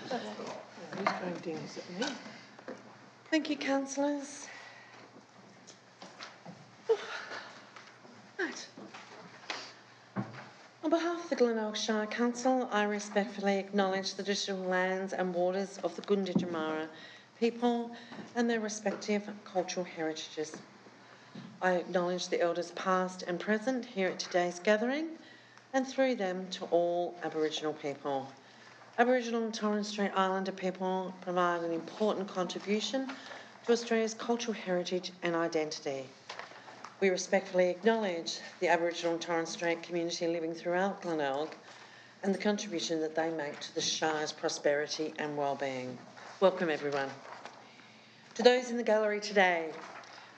Who's going down? Is it me? Thank you, councillors. Right. On behalf of the Glenelg Shire Council, I respectfully acknowledge the traditional lands and waters of the Gunditjmara people and their respective cultural heritages. I acknowledge the elders past and present here at today's gathering and through them to all Aboriginal people. Aboriginal and Torres Strait Islander people provide an important contribution to Australia's cultural heritage and identity. We respectfully acknowledge the Aboriginal and Torres Strait community living throughout Glenelg and the contribution that they make to the Shire's prosperity and well-being. Welcome, everyone. To those in the gallery today,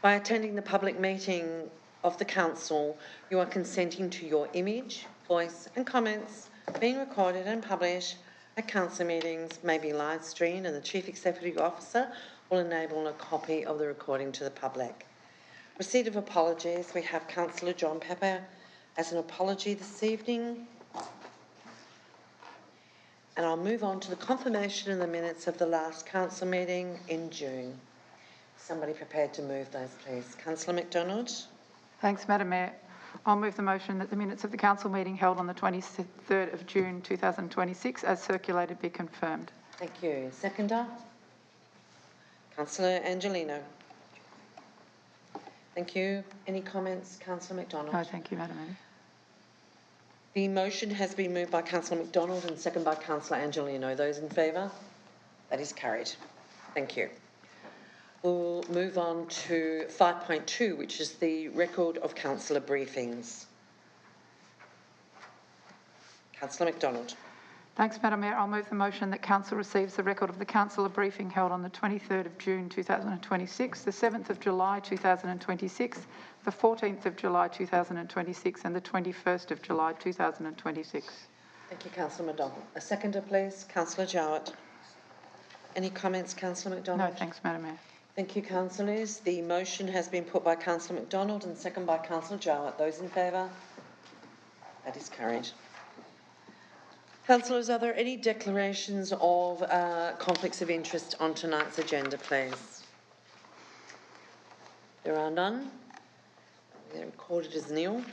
by attending the public meeting of the Council, you are consenting to your image, voice and comments being recorded and published at council meetings, may be live streamed, and the Chief Executive Officer will enable a copy of the recording to the public. Receipt of apologies. We have Councillor John Pepper as an apology this evening. And I'll move on to the confirmation of the minutes of the last council meeting in June. Somebody prepared to move those, please. Councillor McDonald. Thanks, Madam Mayor. I'll move the motion that the minutes of the council meeting held on the 23rd of June 2026 as circulated be confirmed. Thank you. Seconder? Councillor Angelino. Thank you. Any comments, Councillor McDonald? No, thank you, Madam Mayor. The motion has been moved by Councillor McDonald and seconded by Councillor Angelino. Those in favour? That is carried. Thank you. We'll move on to 5.2, which is the record of councillor briefings. Councillor McDonald. Thanks, Madam Mayor. I'll move the motion that council receives the record of the councillor briefing held on the 23rd of June 2026, the 7th of July 2026, the 14th of July 2026 and the 21st of July 2026. Thank you, Councillor McDonald. A seconder, please. Councillor Jowett. Any comments, Councillor McDonald? No, thanks, Madam Mayor. Thank you, councillors. The motion has been put by Councillor McDonald and seconded by Councillor Jowett. Those in favour? That is carried. Councillors, are there any declarations of conflicts of interest on tonight's agenda, please? There are none. They're recorded as nil.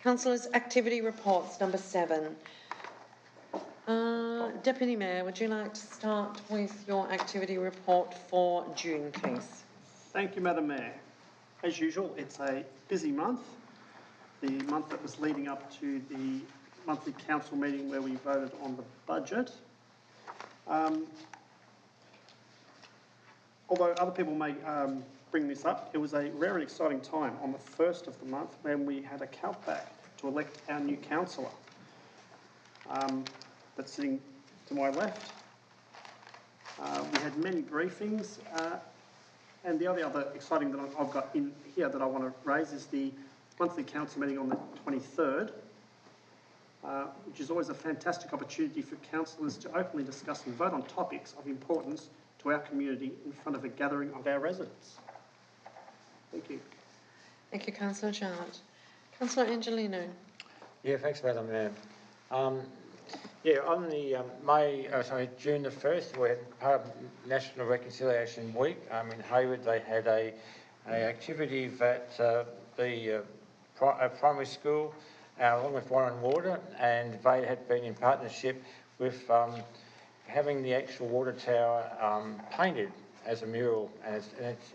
Councillors, activity reports, number 7. Deputy Mayor, would you like to start with your activity report for June, please? Thank you, Madam Mayor. As usual, it's a busy month. The month that was leading up to the monthly council meeting where we voted on the budget. Although other people may bring this up, it was a rare and exciting time on the 1st of the month when we had a countback to elect our new councillor. That's sitting to my left. We had many briefings, and the other exciting that I've got in here that I want to raise is the monthly council meeting on the 23rd, which is always a fantastic opportunity for councillors to openly discuss and vote on topics of importance to our community in front of a gathering of our residents. Thank you. Thank you, Councillor Jowett. Councillor Angelino. Yeah, thanks, Madam Mayor. On the June the 1st, we had part of National Reconciliation Week. In Hayward, they had a activity that the primary school, along with Warren Water, and they had been in partnership with having the actual water tower painted as a mural. And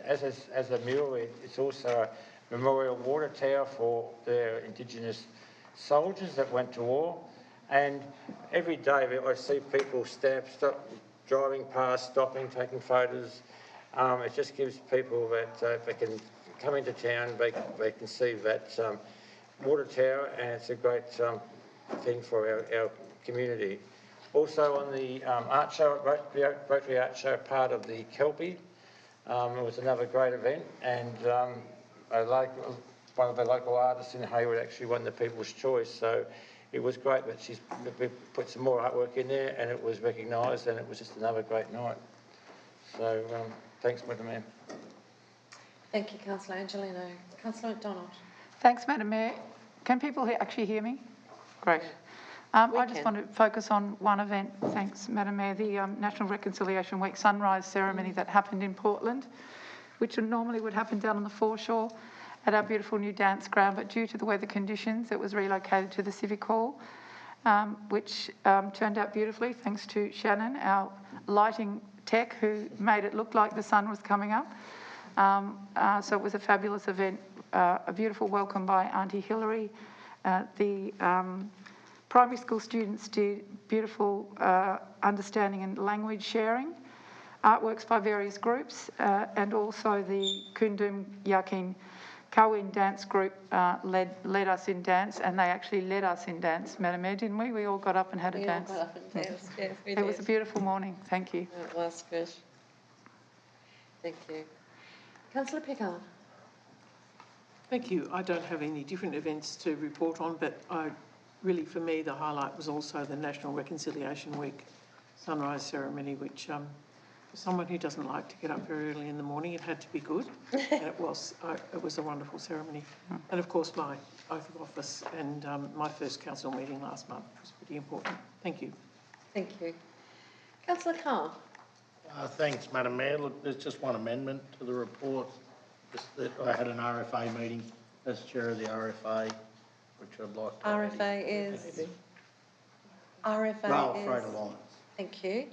as a mural, it's also a memorial water tower for the Indigenous soldiers that went to war. And every day I see people stop driving past, stopping, taking photos. It just gives people that they can come into town, they can see that water tower, and it's a great thing for our community. Also on the art show, Rotary Art Show, part of the Kelpie, it was another great event, and one of the local artists in Hayward actually won the People's Choice, so it was great that we put some more artwork in there and it was recognised, and it was just another great night. So thanks, Madam Mayor. Thank you, Councillor Angelino. Councillor McDonald. Thanks, Madam Mayor. Can people actually hear me? Great. I just want to focus on one event, thanks, Madam Mayor, the National Reconciliation Week sunrise ceremony that happened in Portland, which normally would happen down on the foreshore at our beautiful new dance ground, but due to the weather conditions, it was relocated to the Civic Hall, which turned out beautifully, thanks to Shannon, our lighting tech, who made it look like the sun was coming up. So it was a fabulous event, a beautiful welcome by Auntie Hillary. The primary school students did beautiful understanding and language sharing, artworks by various groups, and also the Kundum Yakin Kawin dance group led us in dance, and they actually led us in dance, Madam Mayor, didn't we? We all got up and had a dance. We all got up and danced, yes, we did. It was a beautiful morning, thank you. It was good. Thank you. Councillor Pickard. Thank you. I don't have any different events to report on, but really, for me, the highlight was also the National Reconciliation Week sunrise ceremony, which for someone who doesn't like to get up very early in the morning, it had to be good. And it was a wonderful ceremony. And of course, my oath of office and my first council meeting last month was pretty important. Thank you. Thank you. Councillor Carr. Thanks, Madam Mayor. Look, there's just one amendment to the report. Just that I had an RFA meeting as chair of the RFA, which I'd like to... RFA is? Rail Freight Alliance. Thank you.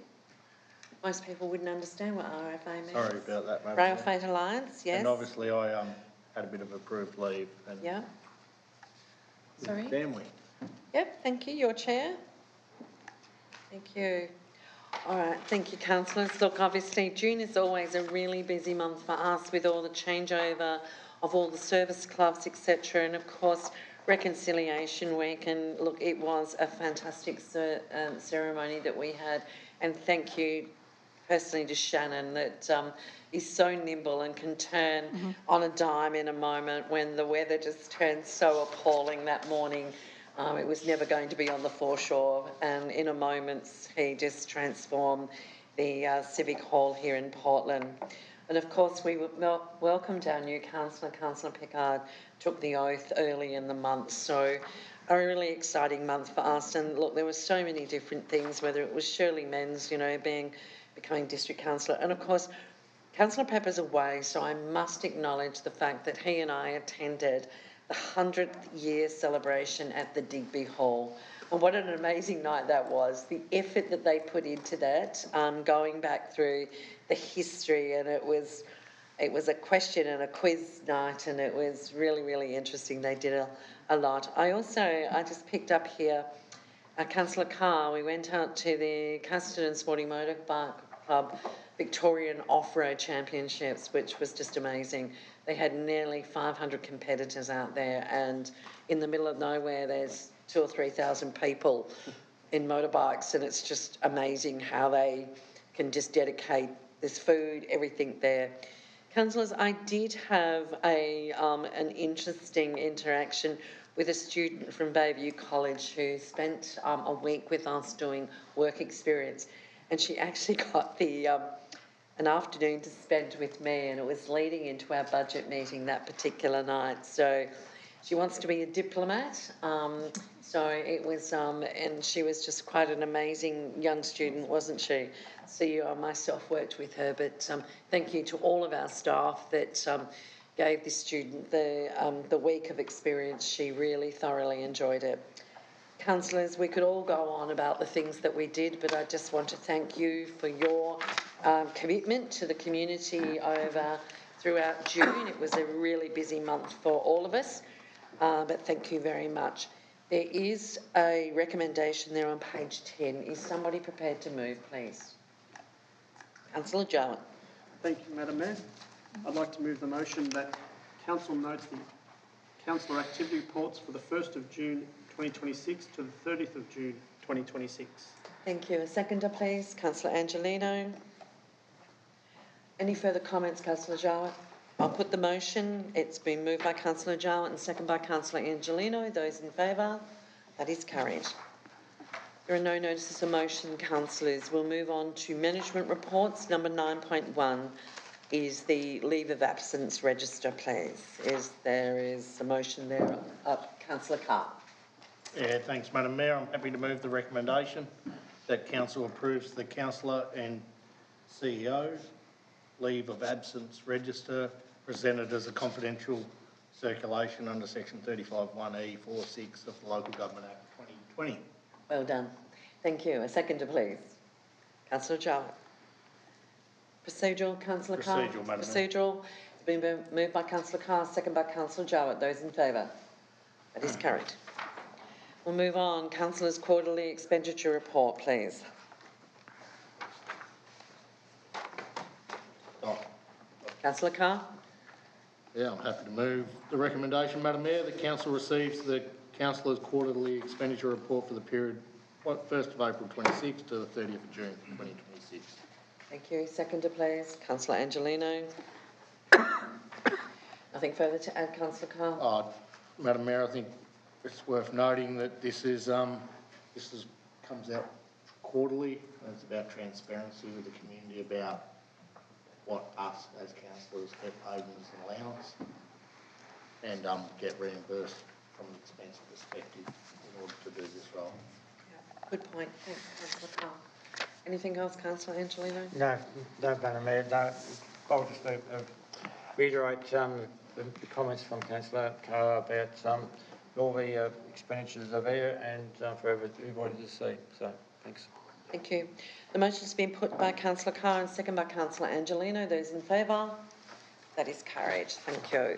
Most people wouldn't understand what RFA means. Sorry about that, Madam Rail Mayor. Freight Alliance, yes. And obviously I had a bit of approved leave. And Yeah. Sorry? Family. Yep, thank you. Your chair. Thank you. All right, thank you, councillors. Look, obviously, June is always a really busy month for us with all the changeover of all the service clubs, etc. And, of course, Reconciliation Week. And, look, it was a fantastic ceremony that we had. And thank you personally to Shannon that is so nimble and can turn on a dime in a moment when the weather just turned so appalling that morning. It was never going to be on the foreshore, and in a moment he just transformed the Civic Hall here in Portland. And of course we welcomed our new councillor, Councillor Pickard, took the oath early in the month, so a really exciting month for us. And look, there were so many different things, whether it was Shirley Menz, you know, becoming district councillor, and of course Councillor Pepper's away, so I must acknowledge the fact that he and I attended the 100th year celebration at the Digby Hall. And what an amazing night that was. The effort that they put into that, going back through the history, and it was a question and a quiz night, and it was really, really interesting. They did a lot. I just picked up here, Councillor Carr, we went out to the Casterton Sporting Motorbike Club Victorian Off-Road Championships, which was just amazing. They had nearly 500 competitors out there, and in the middle of nowhere there's 2,000 or 3,000 people in motorbikes, and it's just amazing how they can just dedicate this food, everything there. Councillors, I did have an interesting interaction with a student from Bayview College who spent a week with us doing work experience, and she actually got an afternoon to spend with me, and it was leading into our budget meeting that particular night. So she wants to be a diplomat. So it was, and she was just quite an amazing young student, wasn't she? CEO and myself worked with her, but thank you to all of our staff that gave this student the week of experience. She really thoroughly enjoyed it. Councillors, we could all go on about the things that we did, but I just want to thank you for your commitment to the community throughout June. It was a really busy month for all of us, but thank you very much. There is a recommendation there on page 10. Is somebody prepared to move, please? Councillor Jowett. Thank you, Madam Mayor. I'd like to move the motion that Council notes the councillor activity reports for the 1st of June 2026 to the 30th of June 2026. Thank you. A seconder, please. Councillor Angelino. Any further comments, Councillor Jowett? I'll put the motion. It's been moved by Councillor Jowett and seconded by Councillor Angelino. Those in favour? That is carried. There are no notices of motion, councillors. We'll move on to management reports. Number 9.1 is the leave of absence register, please. There is a motion there. Councillor Carr. Yeah, thanks, Madam Mayor. I'm happy to move the recommendation that council approves the councillor and CEO leave of absence register presented as a confidential circulation under section 35(1)(e)(4)(6) of the Local Government Act 2020. Well done. Thank you. A seconder, please. Councillor Jowett. Procedural, Councillor Carr. Procedural, Madam Mayor. Procedural. It's been moved by Councillor Carr, second by Councillor Jowett. Those in favour? That is carried. We'll move on. Councillor's quarterly expenditure report, please. Oh, Councillor Carr. yeah, I'm happy to move the recommendation, Madam Mayor. The council receives the councillor's quarterly expenditure report for the period 1st of April 26 to the 30th of June 2026. Thank you. Seconder, please. Councillor Angelino. Nothing further to add, Councillor Carr? Madam Mayor, I think it's worth noting that this comes out quarterly, and it's about transparency with the community about what us as councillors get paid as an allowance and get reimbursed from an expense perspective in order to do this role. Yeah. Good point. Thanks, Councillor Carr. Anything else, Councillor Angelino? No, Madam Mayor, no. I'll just reiterate the comments from Councillor Carr about all the expenditures are there and for everybody to see. So, thanks. Thank you. The motion has been put by Councillor Carr and second by Councillor Angelino. Those in favour? That is carried. Thank you.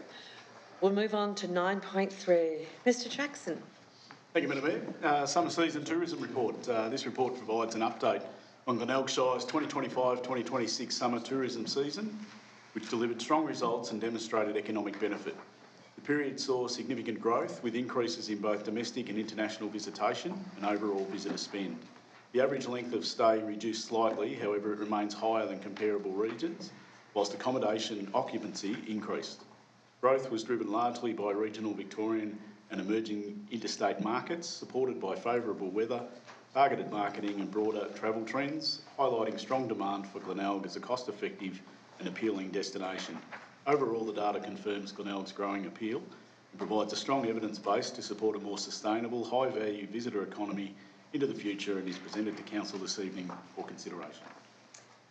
We'll move on to 9.3. Mr Jackson. Thank you, Madam Mayor. Summer Season Tourism Report. This report provides an update on Glenelg Shire's 2025-2026 summer tourism season, which delivered strong results and demonstrated economic benefit. The period saw significant growth with increases in both domestic and international visitation and overall visitor spend. The average length of stay reduced slightly, however it remains higher than comparable regions, whilst accommodation occupancy increased. Growth was driven largely by regional Victorian and emerging interstate markets, supported by favourable weather, targeted marketing and broader travel trends, highlighting strong demand for Glenelg as a cost-effective and appealing destination. Overall, the data confirms Glenelg's growing appeal and provides a strong evidence base to support a more sustainable, high-value visitor economy into the future and is presented to Council this evening for consideration.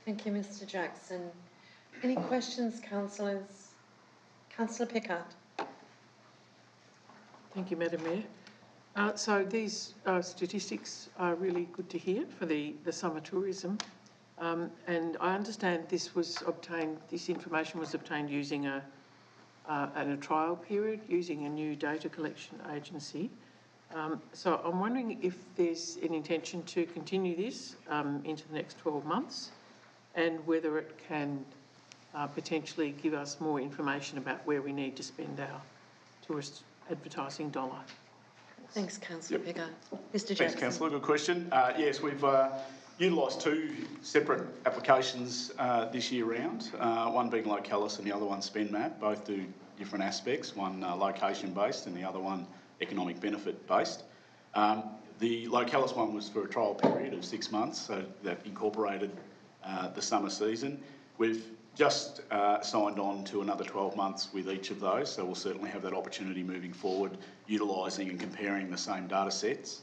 Thank you, Mr Jackson. Any questions, councillors? Councillor Pickard. Thank you, Madam Mayor. So these statistics are really good to hear for the summer tourism. And I understand this information was obtained using in a trial period, using a new data collection agency. So I'm wondering if there's an intention to continue this into the next 12 months and whether it can potentially give us more information about where we need to spend our tourist advertising dollar. Thanks, Councillor Pickard. Mr Jackson. Thanks, Councillor. Good question. Yes, we've utilised two separate applications this year round, one being Localis and the other one SpendMap. Both do different aspects, one location-based and the other one economic benefit-based. The Localis one was for a trial period of 6 months, so that incorporated the summer season. We've just signed on to another 12 months with each of those, so we'll certainly have that opportunity moving forward, utilising and comparing the same data sets.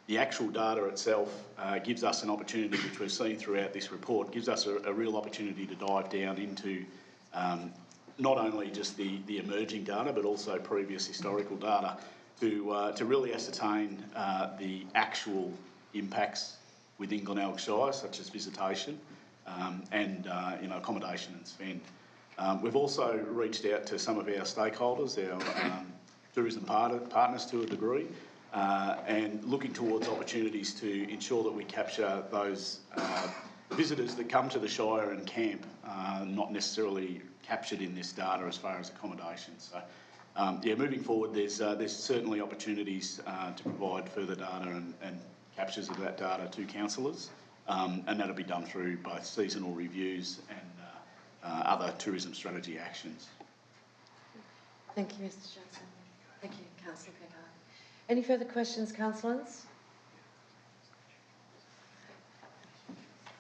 The actual data itself gives us an opportunity, which we've seen throughout this report, gives us a real opportunity to dive down into not only just the emerging data, but also previous historical data to really ascertain the actual impacts within Glenelg Shire, such as visitation and accommodation and spend. We've also reached out to some of our stakeholders, our tourism partners to a degree, and looking towards opportunities to ensure that we capture those visitors that come to the Shire and camp, not necessarily captured in this data as far as accommodation. So, moving forward, there's certainly opportunities to provide further data and captures of that data to councillors, and that'll be done through both seasonal reviews and other tourism strategy actions. Thank you, Mr Jackson. Thank you, Councillor Pickard. Any further questions, councillors?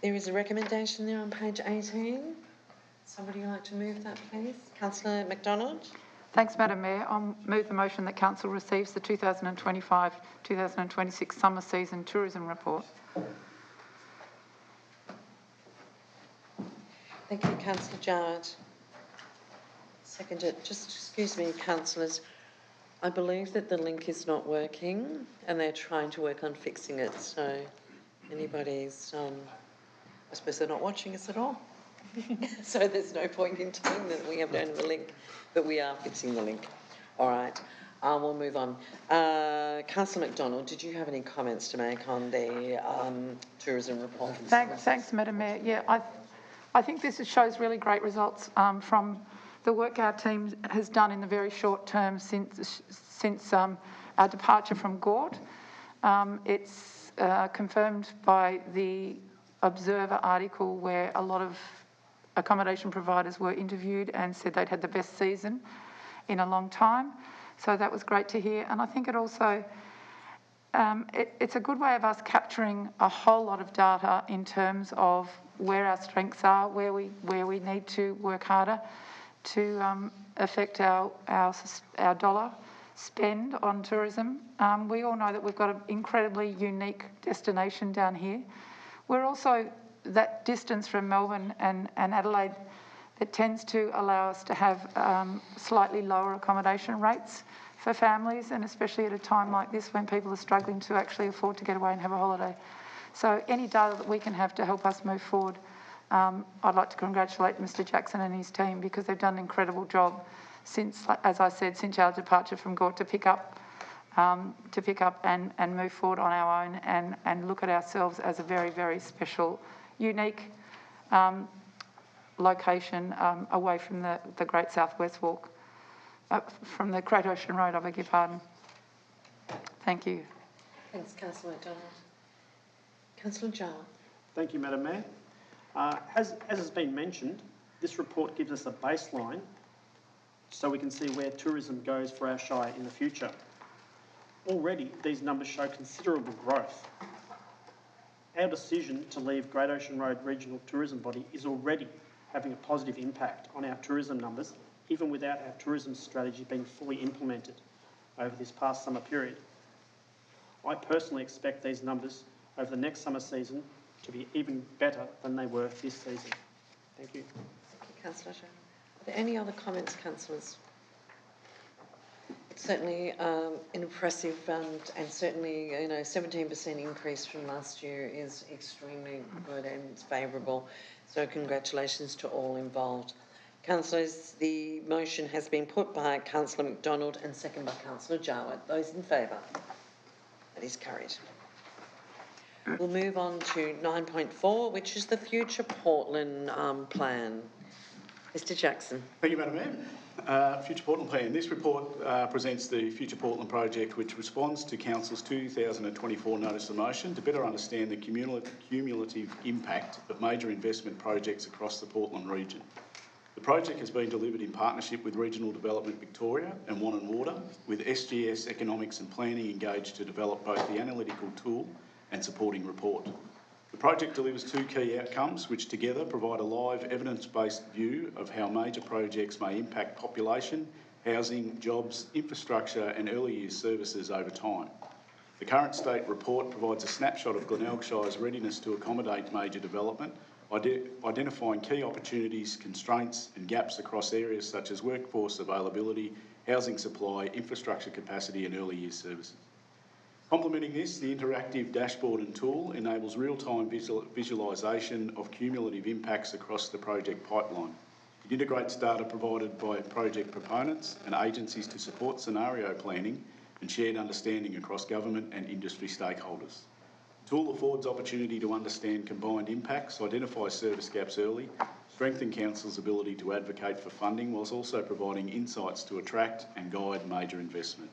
There is a recommendation there on page 18. Somebody would like to move that, please? Councillor McDonald. Thanks, Madam Mayor. I'll move the motion that Council receives the 2025-2026 summer season tourism report. Thank you, Councillor Jarrett. Seconded. Just excuse me, councillors. I believe that the link is not working and they're trying to work on fixing it. So anybody's, I suppose they're not watching us at all. So there's no point in telling them that we have the link, but we are fixing the link. All right, we'll move on. Councillor McDonald, did you have any comments to make on the tourism report? Thanks, Madam Mayor. Yeah, I think this shows really great results from the work our team has done in the very short term since our departure from Gort. It's confirmed by the Observer article where a lot of accommodation providers were interviewed and said they'd had the best season in a long time. So that was great to hear. And I think it also, it's a good way of us capturing a whole lot of data in terms of where our strengths are, where we need to work harder to affect our dollar spend on tourism. We all know that we've got an incredibly unique destination down here. We're also that distance from Melbourne and Adelaide that tends to allow us to have slightly lower accommodation rates for families, and especially at a time like this when people are struggling to actually afford to get away and have a holiday. So any data that we can have to help us move forward, I'd like to congratulate Mr Jackson and his team because they've done an incredible job since, as I said, since our departure from Gort to pick up and move forward on our own and look at ourselves as a very, very special, unique location away from the Great South West Walk, from the Great Ocean Road, I beg your pardon. Thank you. Thanks, Councillor McDonald. Councillor Jarrett. Thank you, Madam Mayor. As has been mentioned, this report gives us a baseline so we can see where tourism goes for our Shire in the future. Already, these numbers show considerable growth. Our decision to leave Great Ocean Road Regional Tourism Body is already having a positive impact on our tourism numbers, even without our tourism strategy being fully implemented over this past summer period. I personally expect these numbers over the next summer season to be even better than they were this season. Thank you. Thank you, Councillor Jarrett. Are there any other comments, councillors? It's certainly impressive and certainly, 17% increase from last year is extremely good and it's favourable. So congratulations to all involved. Councillors, the motion has been put by Councillor McDonald and second by Councillor Jarrett. Those in favour? That is carried. We'll move on to 9.4, which is the Future Portland plan. Mr Jackson. Thank you, Madam Mayor. Future Portland Plan. This report presents the Future Portland project, which responds to Council's 2024 notice of motion to better understand the cumulative impact of major investment projects across the Portland region. The project has been delivered in partnership with Regional Development Victoria and One Water, with SGS Economics and Planning engaged to develop both the analytical tool and supporting report. The project delivers two key outcomes, which together provide a live evidence-based view of how major projects may impact population, housing, jobs, infrastructure and early years services over time. The current state report provides a snapshot of Glenelg Shire's readiness to accommodate major development, identifying key opportunities, constraints and gaps across areas such as workforce availability, housing supply, infrastructure capacity and early years services. Complementing this, the interactive dashboard and tool enables real-time visualisation of cumulative impacts across the project pipeline. It integrates data provided by project proponents and agencies to support scenario planning and shared understanding across government and industry stakeholders. The tool affords opportunity to understand combined impacts, identify service gaps early, strengthen council's ability to advocate for funding, whilst also providing insights to attract and guide major investment.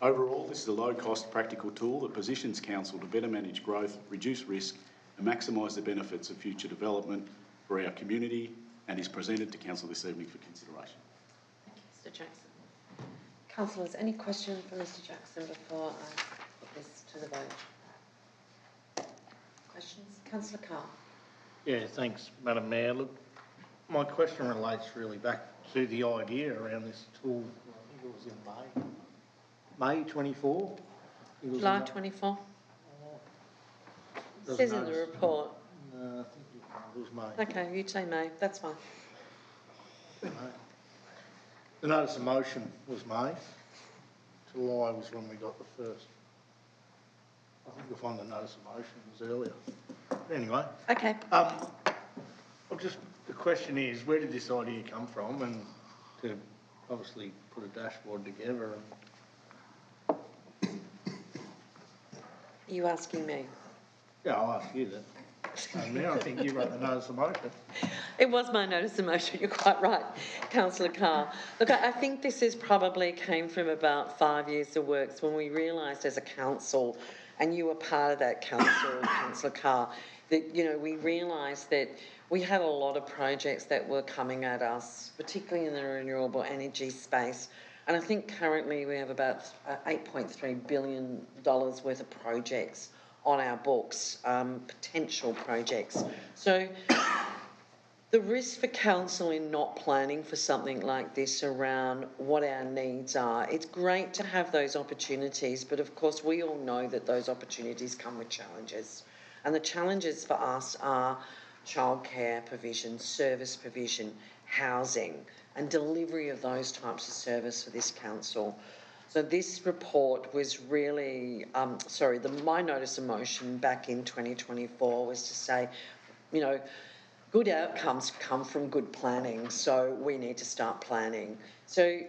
Overall, this is a low-cost, practical tool that positions council to better manage growth, reduce risk and maximise the benefits of future development for our community and is presented to council this evening for consideration. Thank you, Mr Jackson. Councillors, any questions for Mr Jackson before I put this to the vote? Questions? Councillor Carr. Yeah, thanks, Madam Mayor. Look, my question relates really back to the idea around this tool. I think it was in May 24. July 24. Says in the report. No, I think it was May. Okay, you say May, that's fine. May. The notice of motion was May. July was when we got the first. I think you'll find the notice of motion was earlier. But anyway. Okay. The question is, where did this idea come from? And to obviously put a dashboard together. Are you asking me? Yeah, I'll ask you that. Now I think you wrote the notice of motion. It was my notice of motion, you're quite right, Councillor Carr. Look, I think this is probably came from about 5 years of works when we realised as a council, and you were part of that council, Councillor Carr, that, you know, we realised that we had a lot of projects that were coming at us, particularly in the renewable energy space. And I think currently we have about $8.3 billion worth of projects on our books, potential projects. So the risk for council in not planning for something like this around what our needs are, it's great to have those opportunities, but of course we all know that those opportunities come with challenges. And the challenges for us are childcare provision, service provision, housing, and delivery of those types of service for this council. So this report was really, my notice of motion back in 2024 was to say, you know, good outcomes come from good planning, so we need to start planning. So,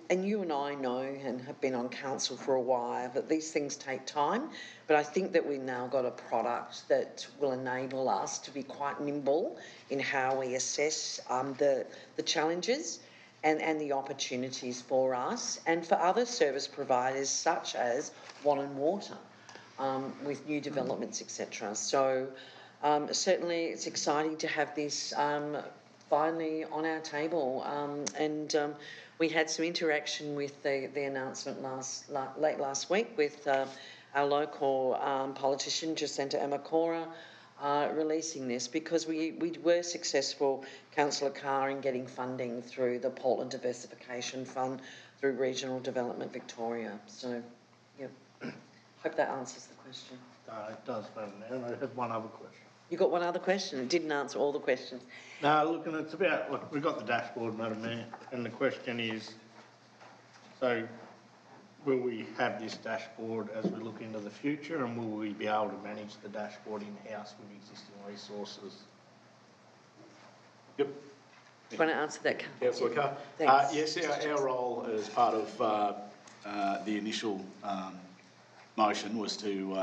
and you and I know and have been on council for a while that these things take time, but I think that we've now got a product that will enable us to be quite nimble in how we assess the challenges and the opportunities for us and for other service providers such as Water with new developments, etc. So certainly it's exciting to have this finally on our table, and we had some interaction with the announcement late last week with our local politician Jacinta Amakora releasing this, because we were successful, Councillor Carr, in getting funding through the Portland Diversification Fund through Regional Development Victoria. So, yeah, hope that answers the question. It does, Madam Mayor, and I have one other question. You got one other question? It didn't answer all the questions. No, look, and it's about, look, we've got the dashboard, Madam Mayor, and the question is, so will we have this dashboard as we look into the future, and will we be able to manage the dashboard in-house with existing resources? Yep. Do you want to answer that, Councillor Carr? Yes, our role as part of the initial motion was to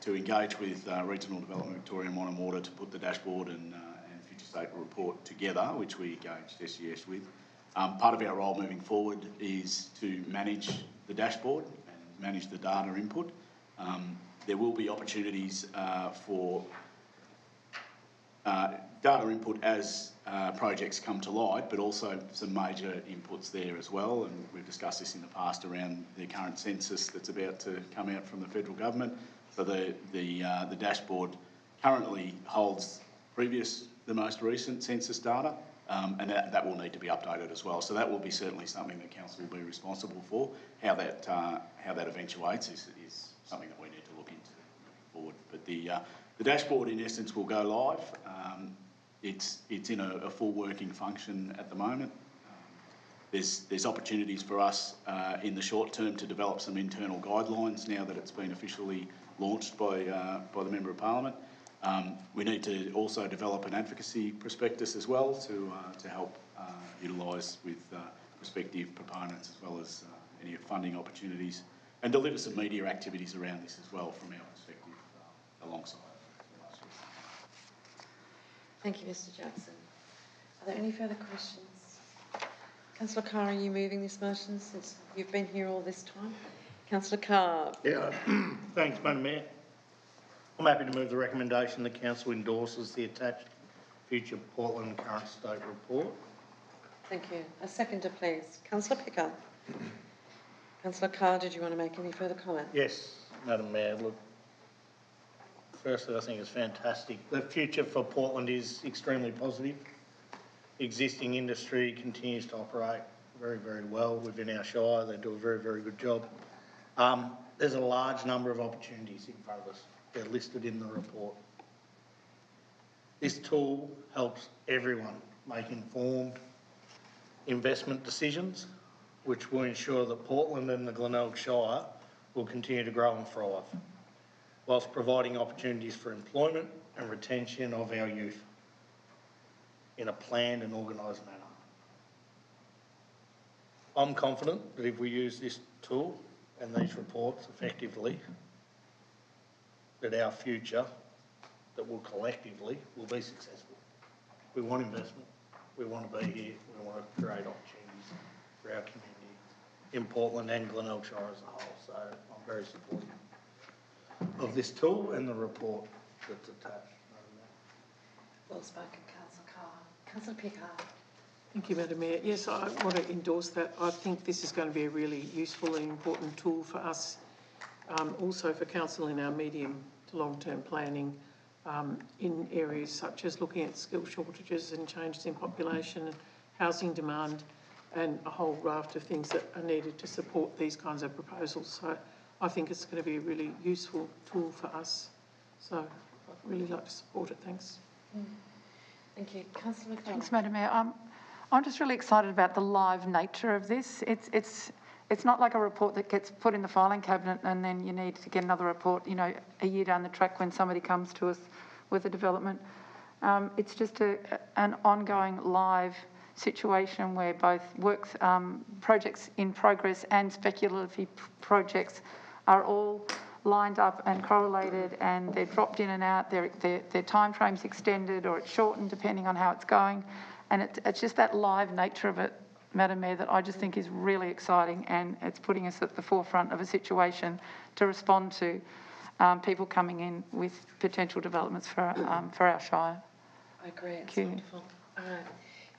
engage with Regional Development Victoria and Water to put the dashboard and future state report together, which we engaged SES with. Part of our role moving forward is to manage the dashboard and manage the data input. There will be opportunities for data input as projects come to light, but also some major inputs there as well. And we've discussed this in the past around the current census that's about to come out from the federal government. So the dashboard currently holds the most recent census data, and that will need to be updated as well. So that will be certainly something that council will be responsible for. How that eventuates is something that we need to look into moving forward. But the dashboard, in essence, will go live. It's in a full working function at the moment. There's opportunities for us in the short term to develop some internal guidelines now that it's been officially launched by the Member of Parliament. We need to also develop an advocacy prospectus as well to help utilise with prospective proponents, as well as any funding opportunities, and deliver some media activities around this as well from our perspective alongside. Thank you, Mr Jackson. Are there any further questions? Councillor Carr, are you moving this motion since you've been here all this time? Councillor Carr. Yeah, thanks, Madam Mayor. I'm happy to move the recommendation the council endorses the attached future Portland current state report. Thank you. A seconder, please. Councillor Picker. Councillor Carr, did you want to make any further comment? Yes, Madam Mayor. Look, firstly, I think it's fantastic. The future for Portland is extremely positive. existing industry continues to operate very, very well within our shire. They do a very, very good job. There's a large number of opportunities in front of us. They're listed in the report. This tool helps everyone make informed investment decisions, which will ensure that Portland and the Glenelg Shire will continue to grow and thrive, whilst providing opportunities for employment and retention of our youth in a planned and organised manner. I'm confident that if we use this tool and these reports effectively, that our future, that will collectively, will be successful. We want investment, we want to be here, we want to create opportunities for our community in Portland and Glenelg Shire as a whole. So I'm very supportive of this tool and the report that's attached. Well spoken, Councillor Carr. Councillor Pickard. Thank you, Madam Mayor. Yes, I want to endorse that. I think this is going to be a really useful and important tool for us, also for council in our medium to long-term planning in areas such as looking at skill shortages and changes in population and housing demand and a whole raft of things that are needed to support these kinds of proposals. So I think it's going to be a really useful tool for us. So I'd really like to support it. Thanks. Thank you. Councillor McDonald. Thanks, Madam Mayor. I'm just really excited about the live nature of this. It's not like a report that gets put in the filing cabinet and then you need to get another report, you know, a year down the track when somebody comes to us with a development. It's just an ongoing live situation where both works, projects in progress and speculative projects are all lined up and correlated, and they're dropped in and out. Their time frame's extended or it's shortened depending on how it's going. And it's just that live nature of it, Madam Mayor, that I just think is really exciting, and it's putting us at the forefront of a situation to respond to people coming in with potential developments for our shire. I agree, it's wonderful. All right.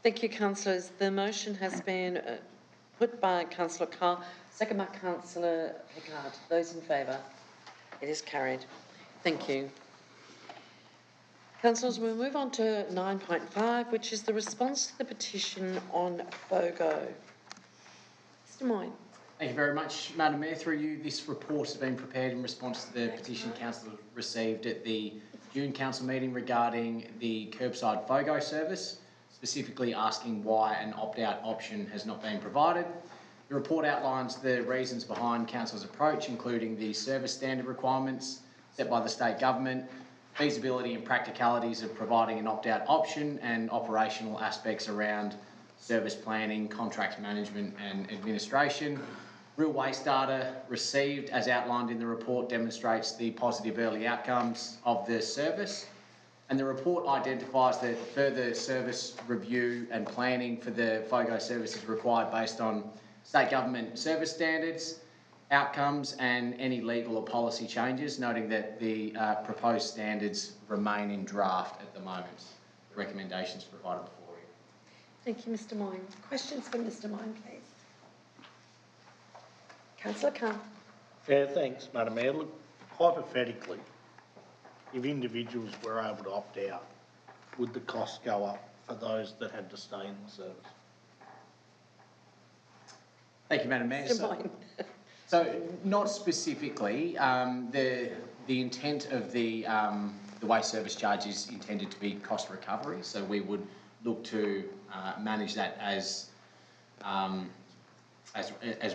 Thank you, councillors. The motion has been put by Councillor Carr, second by Councillor Pickard. Those in favour? It is carried. Thank you. Councillors, we'll move on to 9.5, which is the response to the petition on FOGO. Mr Moyne. Thank you very much, Madam Mayor. Through you, this report has been prepared in response to the petition Council received at the June Council meeting regarding the curbside FOGO service, specifically asking why an opt-out option has not been provided. The report outlines the reasons behind Council's approach, including the service standard requirements set by the state government, feasibility and practicalities of providing an opt-out option, and operational aspects around service planning, contract management and administration. Real waste data received, as outlined in the report, demonstrates the positive early outcomes of the service. And the report identifies that further service review and planning for the FOGO service is required based on state government service standards, outcomes and any legal or policy changes, noting that the proposed standards remain in draft at the moment. The recommendations provided before you. Thank you, Mr Moyne. Questions for Mr Moyne, please. Councillor Carr. Yeah, thanks, Madam Mayor. Look, hypothetically, if individuals were able to opt out, would the costs go up for those that had to stay in the service? Thank you, Madam Mayor. So not specifically. The intent of the waste service charge is intended to be cost recovery. So we would look to manage that as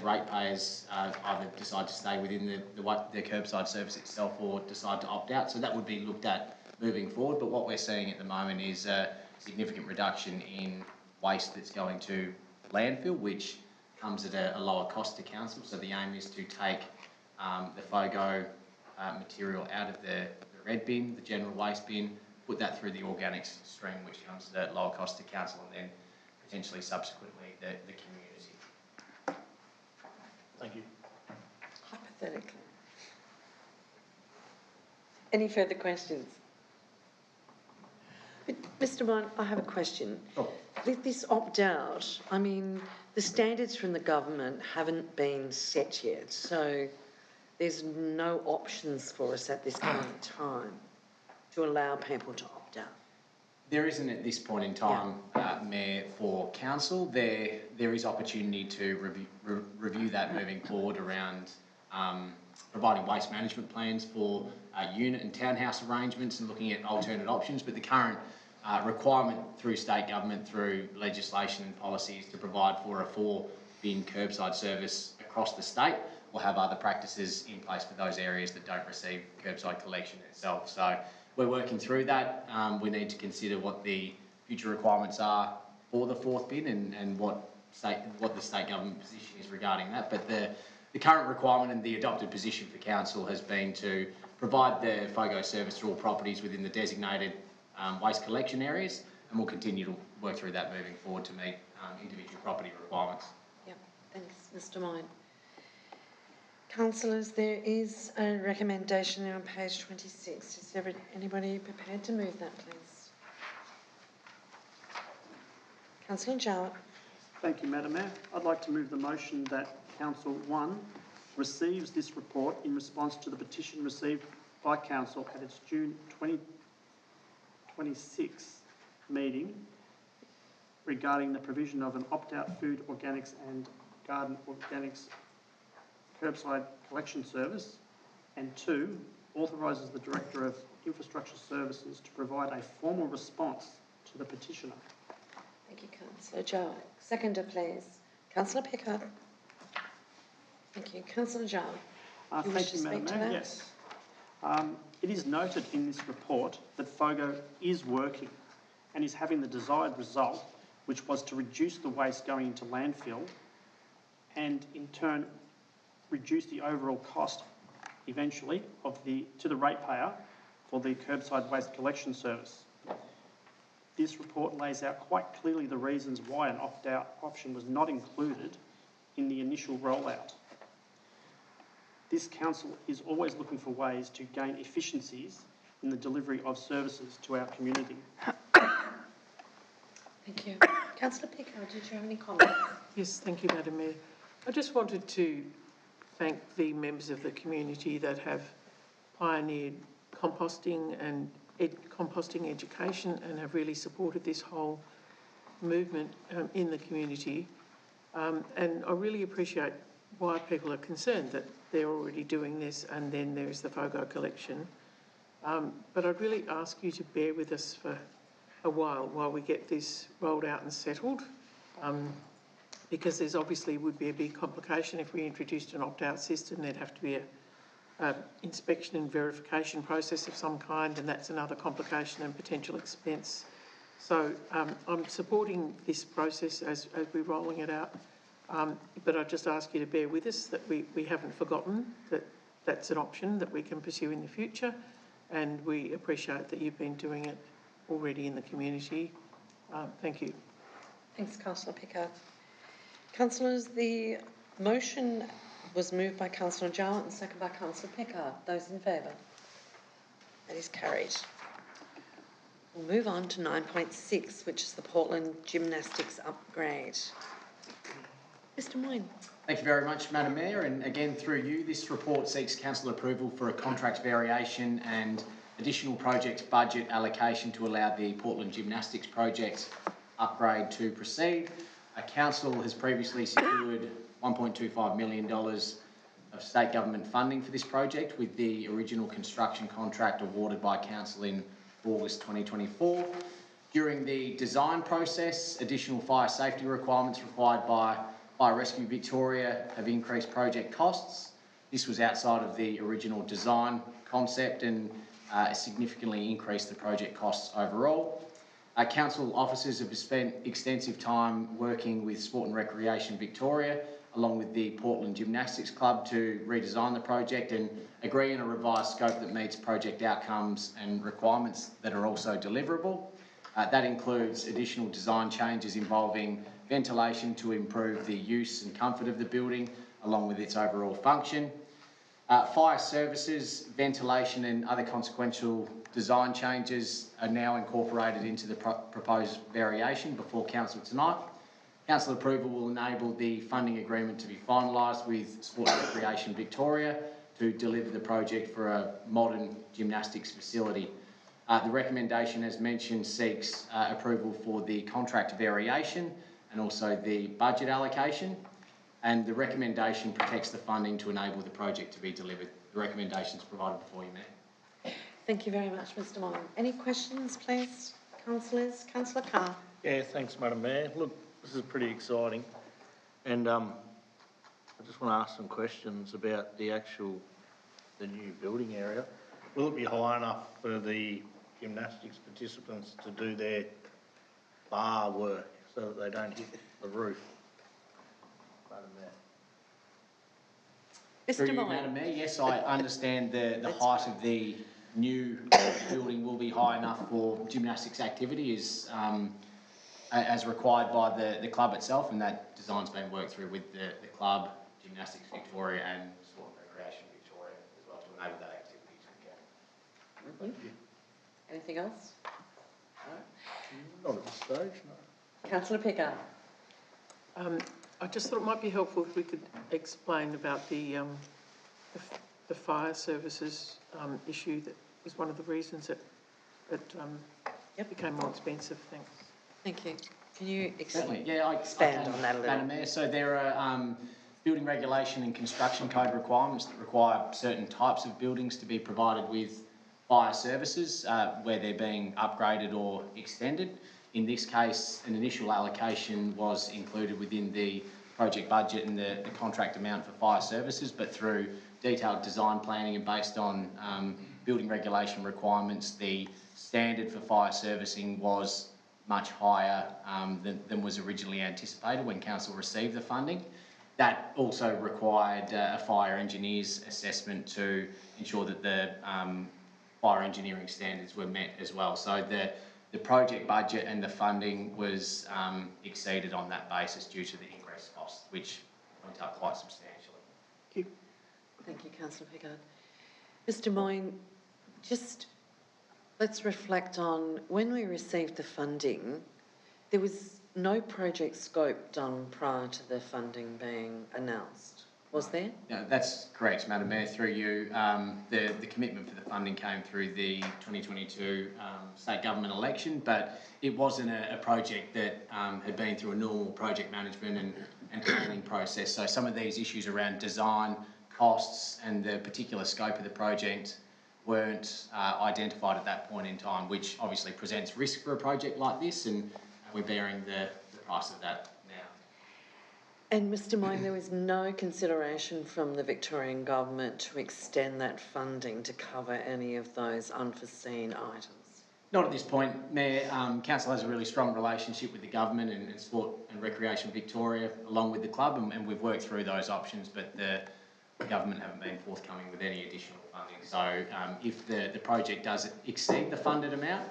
ratepayers either decide to stay within the curbside service itself or decide to opt out. So that would be looked at moving forward. But what we're seeing at the moment is a significant reduction in waste that's going to landfill, which comes at a lower cost to council. So the aim is to take the FOGO material out of the red bin, the general waste bin, put that through the organics stream, which comes at a lower cost to council, and then potentially subsequently the community. Thank you. Hypothetically. Any further questions? But Mr Moyne, I have a question. Oh. This opt-out, I mean, the standards from the government haven't been set yet, so there's no options for us at this current time to allow people to opt out. There isn't at this point in time, Mayor, for council. There is opportunity to review that moving forward around providing waste management plans for unit and townhouse arrangements and looking at alternate options. But the current requirement through state government, through legislation and policy, is to provide for a 4-bin curbside service across the state. We'll have other practices in place for those areas that don't receive curbside collection itself. So we're working through that. We need to consider what the future requirements are for the 4th bin and what the state government position is regarding that. But the current requirement and the adopted position for council has been to provide the FOGO service to all properties within the designated waste collection areas, and we'll continue to work through that moving forward to meet individual property requirements. Yep, thanks, Mr. Moyne. Councillors, there is a recommendation on page 26. Is there anybody prepared to move that, please? Councillor Jowett. Thank you, Madam Mayor. I'd like to move the motion that Council 1 receives this report in response to the petition received by Council at its June 2026 meeting regarding the provision of an opt-out food, organics and garden organics curbside collection service, and 2, authorises the Director of Infrastructure Services to provide a formal response to the petitioner. Thank you, Councillor Jowett. Seconder, please. Councillor Pickard. Thank you. Councillor Jowett. Thank you, Madam Mayor. Yes. It is noted in this report that FOGO is working and is having the desired result, which was to reduce the waste going into landfill and, in turn, reduce the overall cost eventually to the ratepayer for the curbside waste collection service. This report lays out quite clearly the reasons why an opt-out option was not included in the initial rollout. This council is always looking for ways to gain efficiencies in the delivery of services to our community. Thank you. Councillor Pickard, did you have any comments? Yes, thank you, Madam Mayor. I just wanted to thank the members of the community that have pioneered composting and composting education and have really supported this whole movement in the community. And I really appreciate why people are concerned that they're already doing this and then there's the FOGO collection. But I'd really ask you to bear with us for a while we get this rolled out and settled, because there's obviously would be a big complication if we introduced an opt-out system. There'd have to be a inspection and verification process of some kind, and that's another complication and potential expense. So I'm supporting this process as we're rolling it out, but I just ask you to bear with us that we haven't forgotten that that's an option that we can pursue in the future, and we appreciate that you've been doing it already in the community. Thank you. Thanks, Councillor Pickard. Councillors, the motion was moved by Councillor Jowett and seconded by Councillor Pickard. Those in favour? That is carried. We'll move on to 9.6, which is the Portland Gymnastics upgrade. Mr. Moyne. Thank you very much, Madam Mayor, and again through you, this report seeks council approval for a contract variation and additional project budget allocation to allow the Portland Gymnastics project upgrade to proceed. Council has previously secured $1.25 million of state government funding for this project, with the original construction contract awarded by Council in August 2024. During the design process, additional fire safety requirements required by Fire Rescue Victoria have increased project costs. This was outside of the original design concept and significantly increased the project costs overall. Council officers have spent extensive time working with Sport and Recreation Victoria along with the Portland Gymnastics Club to redesign the project and agree on a revised scope that meets project outcomes and requirements that are also deliverable. That includes additional design changes involving ventilation to improve the use and comfort of the building along with its overall function. Fire services, ventilation and other consequential design changes are now incorporated into the proposed variation before Council tonight. Council approval will enable the funding agreement to be finalised with Sport and Recreation Victoria to deliver the project for a modern gymnastics facility. The recommendation, as mentioned, seeks approval for the contract variation and also the budget allocation. And the recommendation protects the funding to enable the project to be delivered. The recommendation is provided before you, Mayor. Thank you very much, Mr Moyle. Any questions, please, councillors? Councillor Carr. Yeah, thanks, Madam Mayor. Look, this is pretty exciting. And I just want to ask some questions about the new building area. Will it be high enough for the gymnastics participants to do their bar work so that they don't hit the roof? Madam Mayor. Through Mr you, Moyle. Madam Mayor, yes, I understand the height of the new building will be high enough for gymnastics activity as required by the club itself, and that design's been worked through with the club, Gymnastics Victoria and Sport and Recreation Victoria as well to enable that activity to occur. Anything else? Not at this stage, no. Councillor Pickard. I just thought it might be helpful if we could explain about the fire services issue that was one of the reasons that became more expensive. Thanks. Thank you. Can you Certainly, expand on that a little? Madam Mayor, so there are building regulation and construction code requirements that require certain types of buildings to be provided with fire services where they're being upgraded or extended. In this case, an initial allocation was included within the project budget and the contract amount for fire services, but through detailed design planning and based on building regulation requirements, the standard for fire servicing was much higher than was originally anticipated when council received the funding. That also required a fire engineer's assessment to ensure that the fire engineering standards were met as well. So the project budget and the funding was exceeded on that basis due to the increased costs, which went up quite substantially. Thank you. Thank you, Councillor Pickard. Mr Moyne, just let's reflect on when we received the funding, there was no project scope done prior to the funding being announced, was there? No, that's correct, Madam Mayor. Through you, the commitment for the funding came through the 2022 state government election, but it wasn't a project that had been through a normal project management and planning process. So some of these issues around design, costs and the particular scope of the project weren't identified at that point in time, which obviously presents risk for a project like this, and we're bearing the price of that now. And Mr Moyne, there was no consideration from the Victorian Government to extend that funding to cover any of those unforeseen items? Not at this point, Mayor. Council has a really strong relationship with the government and Sport and Recreation Victoria, along with the club, and we've worked through those options, but the government haven't been forthcoming with any additional funding. So if the project does exceed the funded amount,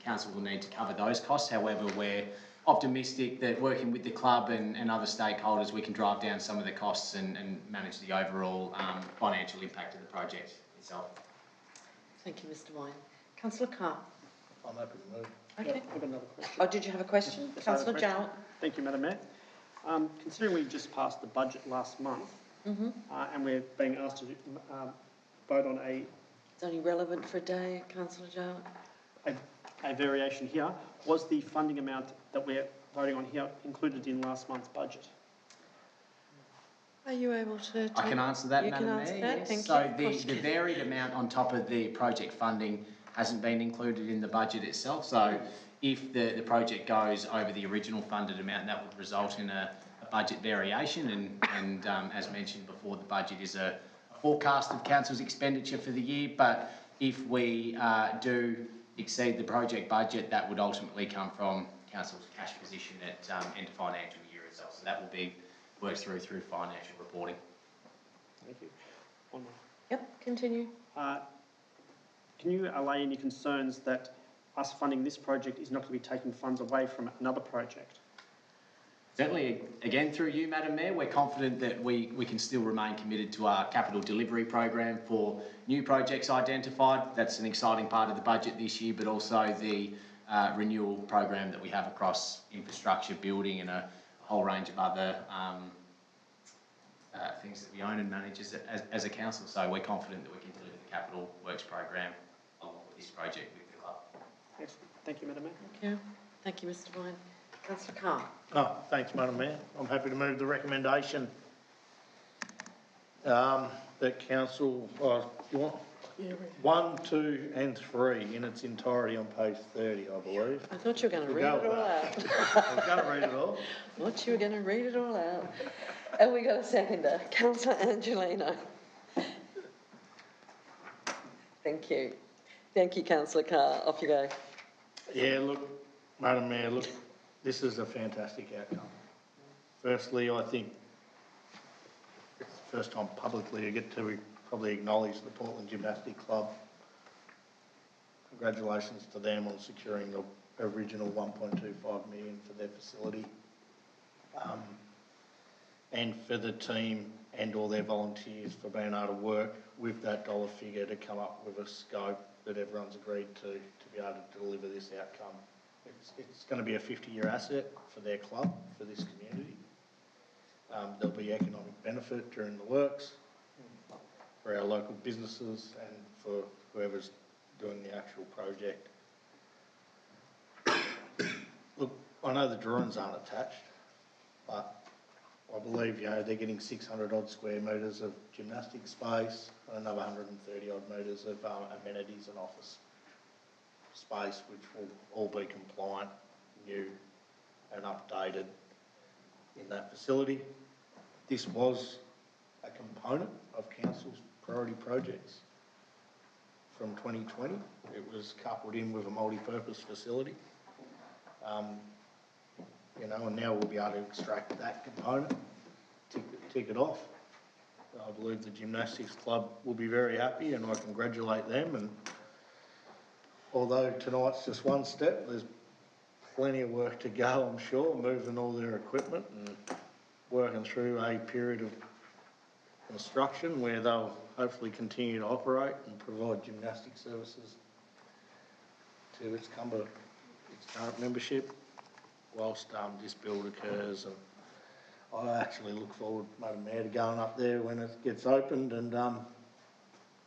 council will need to cover those costs. However, we're optimistic that working with the club and other stakeholders, we can drive down some of the costs and manage the overall financial impact of the project itself. Thank you, Mr Moyne. Councillor Carr. I'm happy to move. Okay. I've got another question. Oh, did you have a question? Yes, I have a Councillor question. Jowett. Thank you, Madam Mayor. Considering we just passed the budget last month, and we're being asked to vote on It's only relevant for a day, Councillor Jowett. a variation here, was the funding amount that we're voting on here included in last month's budget? Are you able to? I can answer that, Madam Mayor. You can answer that, yes. thank So you. the varied amount on top of the project funding hasn't been included in the budget itself. So if the project goes over the original funded amount, that would result in a budget variation. And as mentioned before, the budget is a forecast of council's expenditure for the year. But if we do exceed the project budget, that would ultimately come from council's cash position at end of financial year itself. So that will be worked through financial reporting. Thank you. One more. Yep, continue. Can you allay any concerns that us funding this project is not going to be taking funds away from another project? Certainly, again, through you, Madam Mayor, we're confident that we can still remain committed to our capital delivery program for new projects identified. That's an exciting part of the budget this year, but also the renewal program that we have across infrastructure, building and a whole range of other things that we own and manage as a council. So we're confident that we can deliver the capital works program along with this project with Thank you, Madam Mayor. Thank you. Thank you, Mr Vine. Councillor Carr. Oh, thanks, Madam Mayor. I'm happy to move the recommendation that council, you want 1, 2 and 3 in its entirety on page 30, I believe. I thought you were going to We'll read go it all with out. I was going to read it all. I thought you were going to read it all out. And we got a seconder, Councillor Angelino. Thank you. Thank you, Councillor Carr. Off you go. Yeah, look, Madam Mayor, look, this is a fantastic outcome. Firstly, I think it's the first time publicly I get to probably acknowledge the Portland Gymnastic Club. Congratulations to them on securing the original 1.25 million for their facility. And for the team and all their volunteers for being able to work with that dollar figure to come up with a scope that everyone's agreed to be able to deliver this outcome. It's going to be a 50-year asset for their club, for this community. There'll be economic benefit during the works for our local businesses and for whoever's doing the actual project. Look, I know the drawings aren't attached, but I believe, they're getting 600 odd square metres of gymnastic space and another 130 odd metres of amenities and office space, which will all be compliant, new and updated in that facility. This was a component of council's priority projects from 2020. It was coupled in with a multi-purpose facility. And now we'll be able to extract that component, tick it off. I believe the Gymnastics Club will be very happy and I congratulate them. And although tonight's just one step, there's plenty of work to go, I'm sure, moving all their equipment and working through a period of construction where they'll hopefully continue to operate and provide gymnastic services to its current membership whilst this build occurs. And I actually look forward, Madam Mayor, to going up there when it gets opened. And I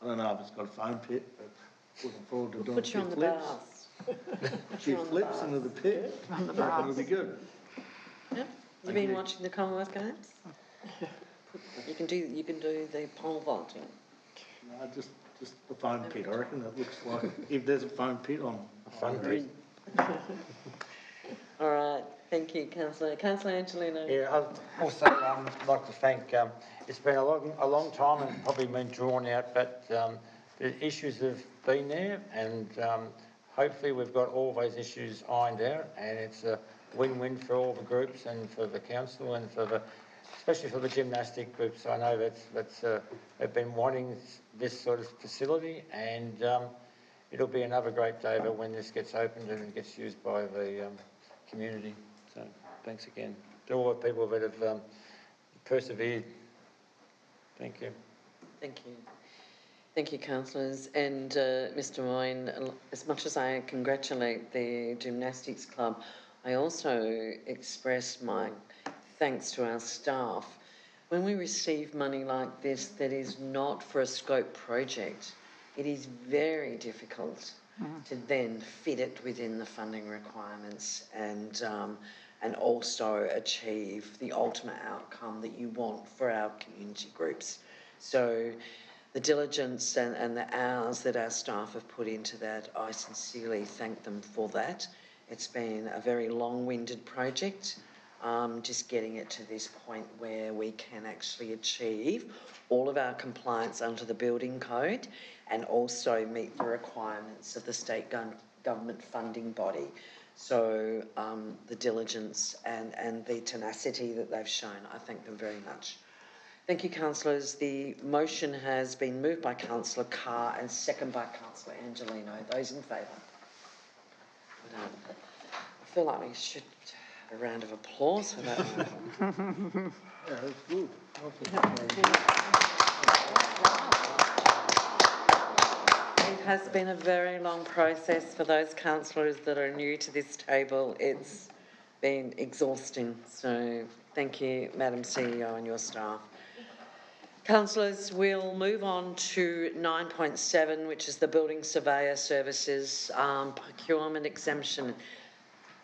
don't know if it's got a foam pit, but looking forward to doing Put you on the flips. bars. Flips into the pit. On the I reckon bars. it'll be good. Yep. You've Thank been you. watching the Commonwealth Games? You can do the pole vaulting. No, just the foam pit. I reckon it looks like if there's a foam pit, I'm pit. All right. Thank you, Councillor. Councillor Angelino. Yeah, I'd also like to thank, it's been a long time and probably been drawn out, but the issues have been there and hopefully we've got all those issues ironed out and it's a win-win for all the groups and for the council and especially for the gymnastic groups. I know they've been wanting this sort of facility and it'll be another great day when this gets opened and it gets used by the community. So thanks again to all the people that have persevered. Thank you. Thank you. Thank you, councillors. And Mr Moyne, as much as I congratulate the Gymnastics Club, I also express my thanks to our staff. When we receive money like this that is not for a scope project, it is very difficult to then fit it within the funding requirements and also achieve the ultimate outcome that you want for our community groups. So the diligence and the hours that our staff have put into that, I sincerely thank them for that. It's been a very long-winded project, just getting it to this point where we can actually achieve all of our compliance under the building code and also meet the requirements of the state government funding body. So the diligence and the tenacity that they've shown, I thank them very much. Thank you, councillors. The motion has been moved by Councillor Carr and seconded by Councillor Angelino. Those in favour? I feel like we should have a round of applause for that one. Yeah, that's good. It has been a very long process for those councillors that are new to this table. It's been exhausting. So thank you, Madam CEO and your staff. Councillors, we'll move on to 9.7, which is the Building Surveyor Services Procurement Exemption.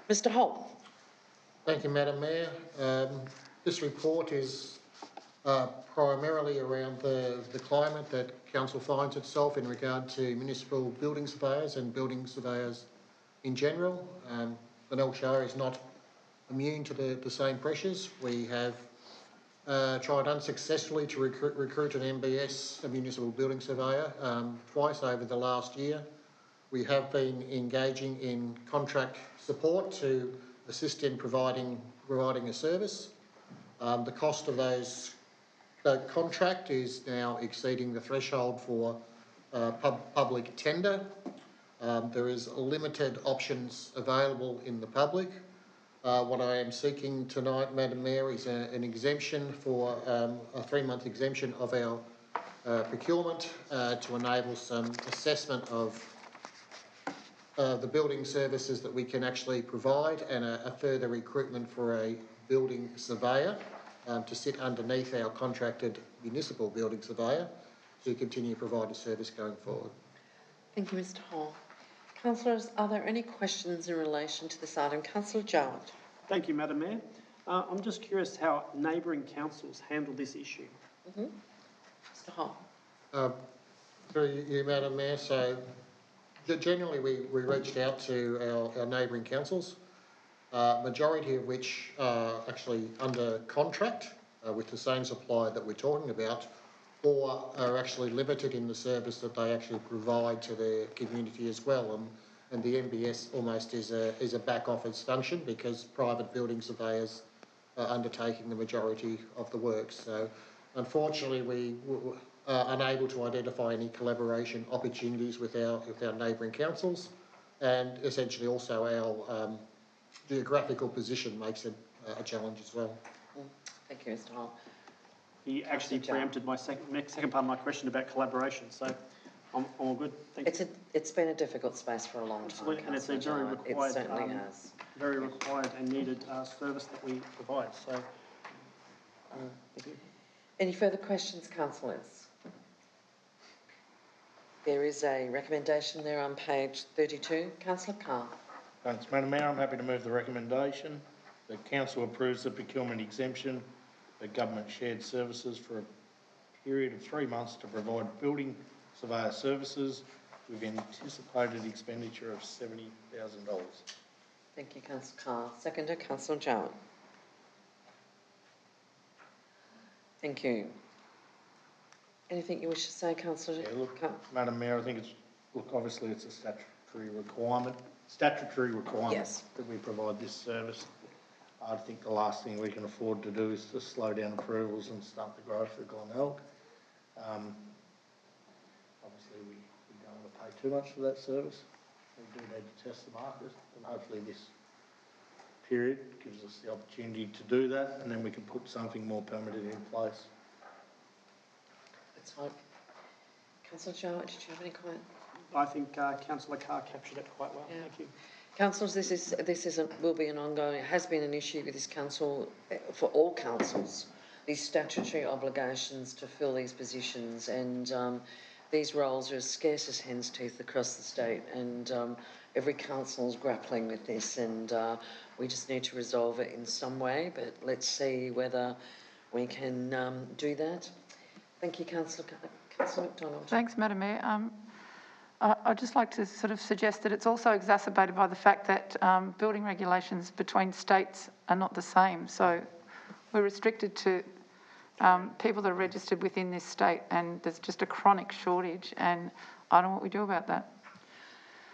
Mr Holt. Thank you, Madam Mayor. This report is primarily around the climate that Council finds itself in regard to municipal building surveyors and building surveyors in general. Glenelg Shire is not immune to the same pressures. We have tried unsuccessfully to recruit an MBS, a municipal building surveyor, twice over the last year. We have been engaging in contract support to assist in providing a service. The cost of the contract is now exceeding the threshold for public tender. There is limited options available in the public. What I am seeking tonight, Madam Mayor, is an exemption for a 3-month exemption of our procurement to enable some assessment of the building services that we can actually provide, and a further recruitment for a building surveyor to sit underneath our contracted municipal building surveyor to continue to provide a service going forward. Thank you, Mr Hall. Councillors, are there any questions in relation to this item? Councillor Jowett. Thank you, Madam Mayor. I'm just curious how neighbouring councils handle this issue. Mr Hall. Through you, Madam Mayor, so generally we reached out to our neighbouring councils, majority of which are actually under contract with the same supplier that we're talking about, or are actually limited in the service that they actually provide to their community as well. And the MBS almost is a back office function, because private building surveyors are undertaking the majority of the work. So unfortunately we are unable to identify any collaboration opportunities with our neighbouring councils, and essentially also our geographical position makes it a challenge as well. Thank you, Mr Hall. He actually preempted my second part of my question about collaboration, so I'm all good. Thank you. It's been a difficult space for a long time. Absolutely, and it's a very Councillor Jowett. required, It certainly has. very required and needed service that we provide. So, thank you. Any further questions, councillors? There is a recommendation there on page 32. Councillor Carr. Thanks, Madam Mayor. I'm happy to move the recommendation that Council approves the procurement exemption for government shared services for a period of 3 months to provide building surveyor services with anticipated expenditure of $70,000. Thank you, Councillor Carr. Seconder, Councillor Jowett. Thank you. Anything you wish to say, Councillor? Yeah, look, Madam Mayor, I think obviously it's a statutory requirement Yes. that we provide this service. I think the last thing we can afford to do is to slow down approvals and stunt the growth of Glenelg. Obviously we don't want to pay too much for that service. We do need to test the market, and hopefully this period gives us the opportunity to do that, and then we can put something more permanent in place. Let's hope. Councillor Jowett, did you have any comment? I think Councillor Carr captured it quite well. Yeah. Thank you. Councillors, will be an ongoing, it has been an issue with this council, for all councils, these statutory obligations to fill these positions, and these roles are as scarce as hen's teeth across the state, and every council is grappling with this, and we just need to resolve it in some way, but let's see whether we can do that. Thank you, Councillor McDonald. Thanks, Madam Mayor. I'd just like to sort of suggest that it's also exacerbated by the fact that building regulations between states are not the same. So we're restricted to people that are registered within this state, and there's just a chronic shortage, and I don't know what we do about that.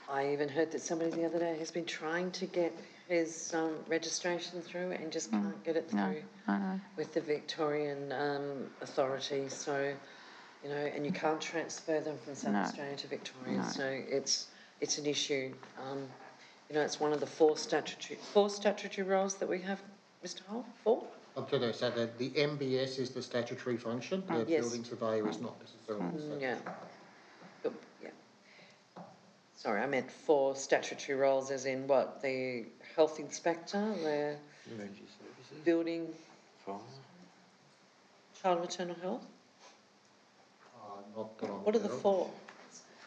I even heard that somebody the other day has been trying to get his registration through and just can't get it through with the Victorian authority. So, you know, and you can't transfer them from South Australia to Victoria. So it's an issue. You know, it's one of the four statutory roles that we have, Mr. Hall. 4? So the MBS is the statutory function. The building surveyor is not necessarily. Yeah. Sorry, I meant 4 statutory roles, as in what? The health inspector, the Emergency services. building, Fire. child maternal health. Not that I'm What are the aware of. for?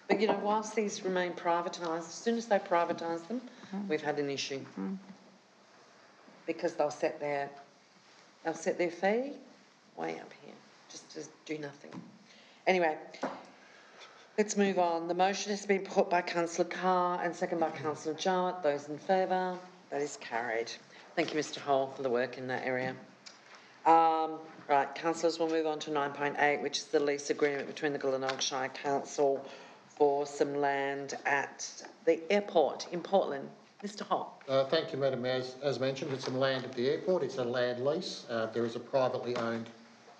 But, you know, whilst these remain privatised, as soon as they privatise them, we've had an issue. Because they'll set their fee way up here, just to do nothing. Anyway, let's move on. The motion has been put by Councillor Carr and second by Councillor Jowett. Those in favour? That is carried. Thank you, Mr Hall, for the work in that area. Right, councillors, we'll move on to 9.8, which is the lease agreement between the Glenelg Shire Council for some land at the airport in Portland. Mr Hall. Thank you, Madam Mayor. As mentioned, it's some land at the airport. It's a land lease. There is a privately owned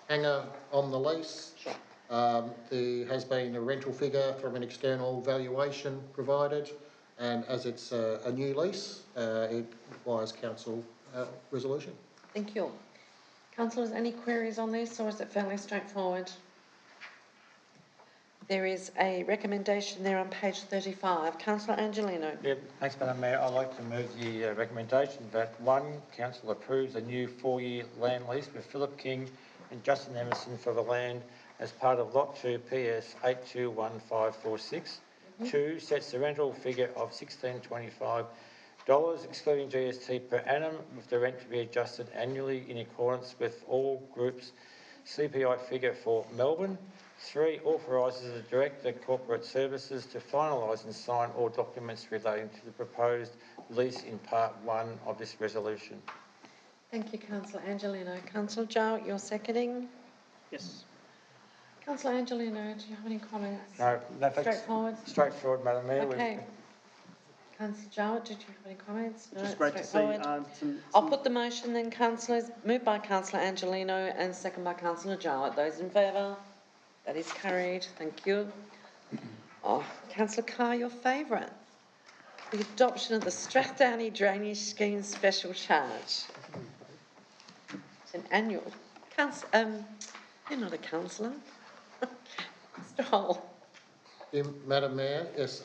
hangar on the lease. Sure. There has been a rental figure from an external valuation provided, and as it's a new lease, it requires council resolution. Thank you. Councillors, any queries on this, or is it fairly straightforward? There is a recommendation there on page 35. Councillor Angelino. Yeah, thanks, Madam Mayor. I'd like to move the recommendation that one, council approves a new 4-year land lease with Philip King and Justin Emerson for the land as part of Lot 2 PS 821546. 2, sets the rental figure of $16.25 excluding GST per annum, with the rent to be adjusted annually in accordance with all groups' CPI figure for Melbourne. 3, authorises the Director of Corporate Services to finalise and sign all documents relating to the proposed lease in Part 1 of this resolution. Thank you, Councillor Angelino. Councillor Jowett, you're seconding. Yes. Councillor Angelino, do you have any comments? No, that's Straightforward? straightforward, Madam Mayor. Okay. Councillor Jowett, did you have any comments? No, Just great to see straightforward. I'll put the motion then, councillors. Moved by Councillor Angelino and second by Councillor Jowett. Those in favour? That is carried. Thank you. Oh, Councillor Carr, your favourite. The adoption of the Strathdowney Drainage Scheme Special Charge. It's an annual. You're not a councillor. Mr Hall. Madam Mayor, yes,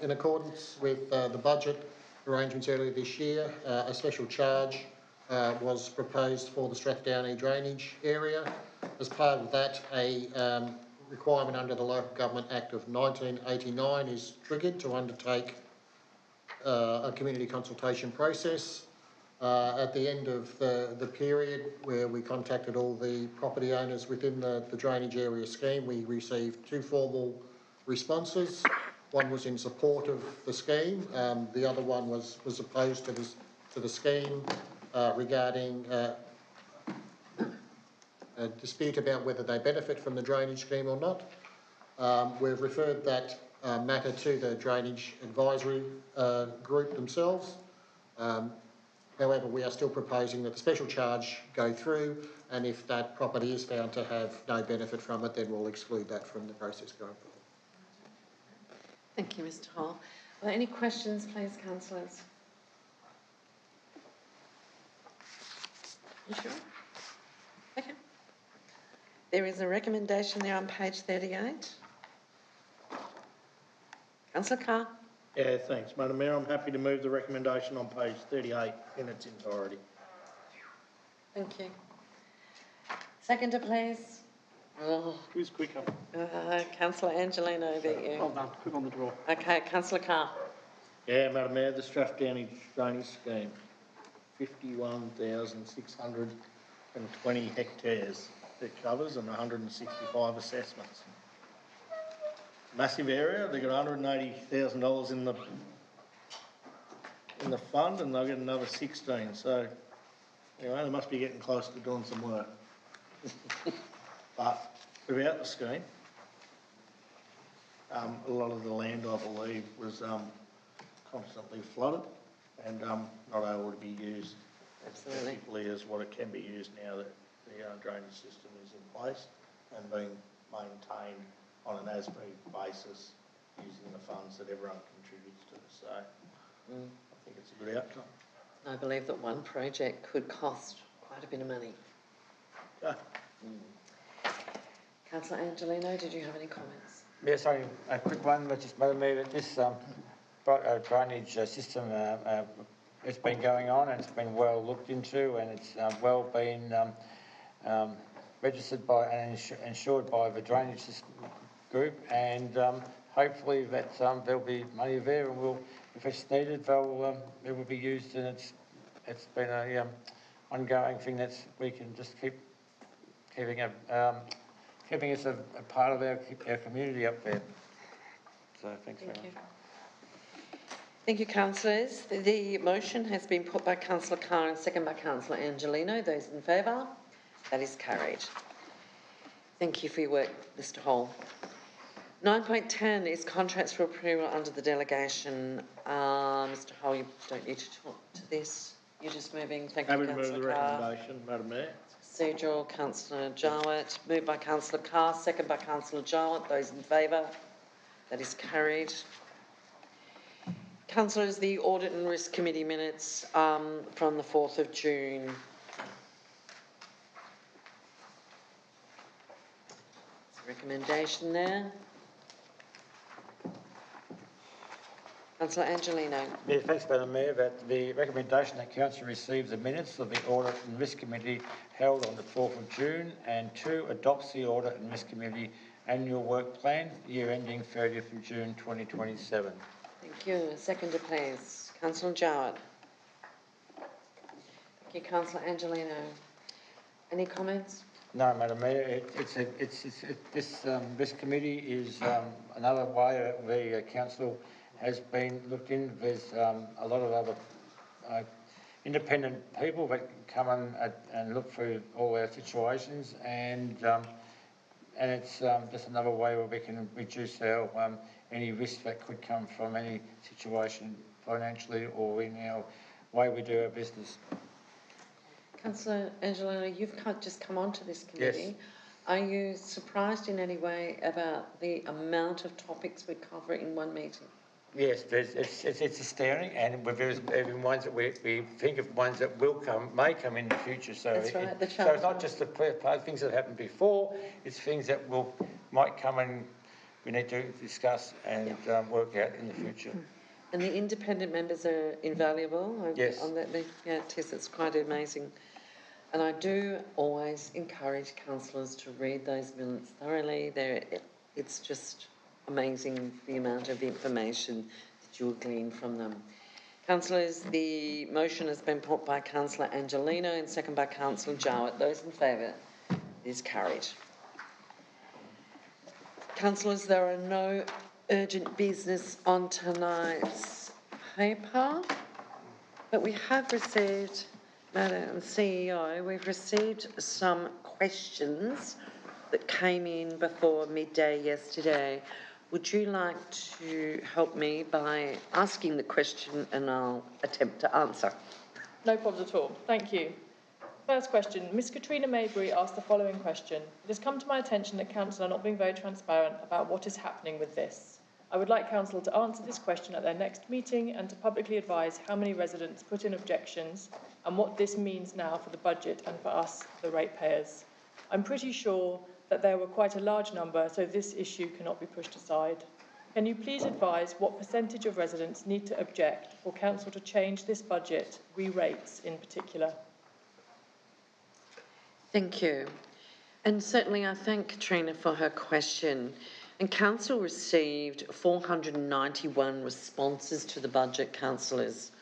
in accordance with the budget arrangements earlier this year, a special charge was proposed for the Strathdowney drainage area. As part of that, a requirement under the Local Government Act of 1989 is triggered to undertake a community consultation process. At the end of the period where we contacted all the property owners within the drainage area scheme, we received 2 formal responses. One was in support of the scheme. The other one was opposed to the scheme regarding a dispute about whether they benefit from the drainage scheme or not. We've referred that matter to the drainage advisory group themselves. However, we are still proposing that the special charge go through, and if that property is found to have no benefit from it, then we'll exclude that from the process going forward. Thank you, Mr Hall. Are there any questions, please, councillors? You sure? Okay. There is a recommendation there on page 38. Councillor Carr. Yeah, thanks, Madam Mayor. I'm happy to move the recommendation on page 38 in its entirety. Thank you. Seconder, please. Oh, Who's quicker? Councillor Angelino, beat you. Well done. Quick on the draw. Okay, Councillor Carr. Yeah, Madam Mayor, the Strathdowney drainage scheme, 51,620 hectares it covers and 165 assessments. Massive area. They've got $180,000 in the fund, and they'll get another 16. So anyway, they must be getting close to doing some work. But without the scheme, a lot of the land, I believe, was constantly flooded and not able to be used as effectively as what it can be used now that the drainage system is in place and being maintained on an as-needed basis using the funds that everyone contributes to. So I think it's a good outcome. I believe that one project could cost quite a bit of money. Yeah. Councillor Angelino, did you have any comments? Yes, only a quick one, but just Madam Mayor, this drainage system it's been going on and it's been well looked into, and it's well been registered by and insured by the drainage group, and hopefully that there'll be money there, and if it's needed, it will be used, and it's been a ongoing thing that we can just keeping us a part of our community up there. So thanks very much. Thank you, councillors. The motion has been put by Councillor Carr and second by Councillor Angelino. Those in favour? That is carried. Thank you for your work, Mr Hall. 9.10 is contracts for approval under the delegation. Mr Hall, you don't need to talk to this. You're just moving. Thank you, Happy to move the Councillor Carr. recommendation, Madam Mayor. Procedural, Councillor Jowett. Moved by Councillor Carr, second by Councillor Jowett. Those in favour? That is carried. Councillors, the Audit and Risk Committee minutes from the 4th of June. There's a recommendation there. Councillor Angelino. Yeah, thanks, Madam Mayor. That the recommendation that Council receive the minutes of the Audit and Risk Committee held on the 4th of June, and 2, adopts the Audit and Risk Committee annual work plan, year ending 30th of June 2027. Thank you. Seconder, please. Councillor Jowett. Thank you, Councillor Angelino. Any comments? No, Madam Mayor, this committee is another way that the council has been looked in. There's a lot of other independent people that come and look through all our situations, and it's just another way where we can reduce our any risk that could come from any situation financially or in our way we do our business. Councillor Angelino, you've just come onto this committee. Yes. Are you surprised in any way about the amount of topics we cover in one meeting? Yes, it's astounding, and there's even ones that we think of ones that may come in the future. So That's right, so it's not just the things that happened before; it's things that might come and we need to discuss and work out in the future. And the independent members are invaluable. Yes. Yeah, it is. It's quite amazing. And I do always encourage councillors to read those minutes thoroughly. It's just amazing the amount of information that you will glean from them. Councillors, the motion has been put by Councillor Angelino and second by Councillor Jowett. Those in favour? It is carried. Councillors, there are no urgent business on tonight's paper, but we have received, Madam CEO, we've received some questions that came in before midday yesterday. Would you like to help me by asking the question and I'll attempt to answer? No problems at all. Thank you. First question. Ms Katrina Maybury asked the following question. It has come to my attention that Council are not being very transparent about what is happening with this. I would like Council to answer this question at their next meeting and to publicly advise how many residents put in objections and what this means now for the budget and for us, the ratepayers. I'm pretty sure that there were quite a large number, so this issue cannot be pushed aside. Can you please advise what percentage of residents need to object for Council to change this budget, re-rates in particular? Thank you. And certainly I thank Katrina for her question. And Council received 491 responses to the budget, councillors.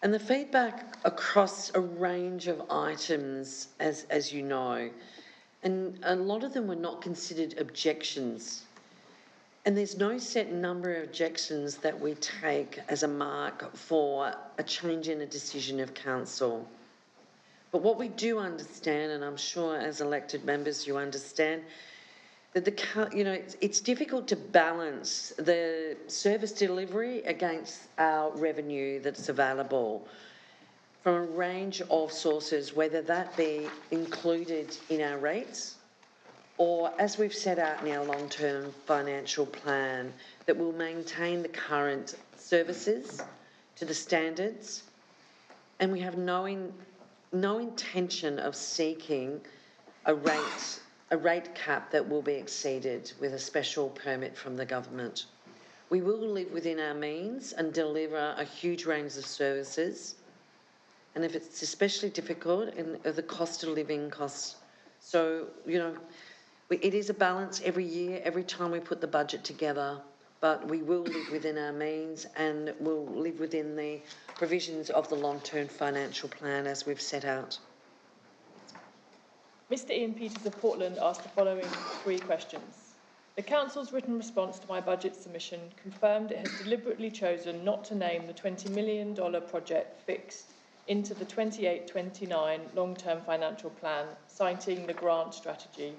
And the feedback across a range of items, as you know, and a lot of them were not considered objections. And there's no set number of objections that we take as a mark for a change in a decision of council. But what we do understand, and I'm sure as elected members you understand, that it's difficult to balance the service delivery against our revenue that's available from a range of sources, whether that be included in our rates or, as we've set out in our long-term financial plan, that will maintain the current services to the standards, and we have no intention of seeking a rate cap that will be exceeded with a special permit from the government. We will live within our means and deliver a huge range of services, and if it's especially difficult, and the cost of living costs. So, It is a balance every year, every time we put the budget together, but we will live within our means and will live within the provisions of the long-term financial plan as we've set out. Mr Ian Peters of Portland asked the following 3 questions. The Council's written response to my budget submission confirmed it has deliberately chosen not to name the $20 million project fixed into the 28-29 long-term financial plan, citing the grant strategy.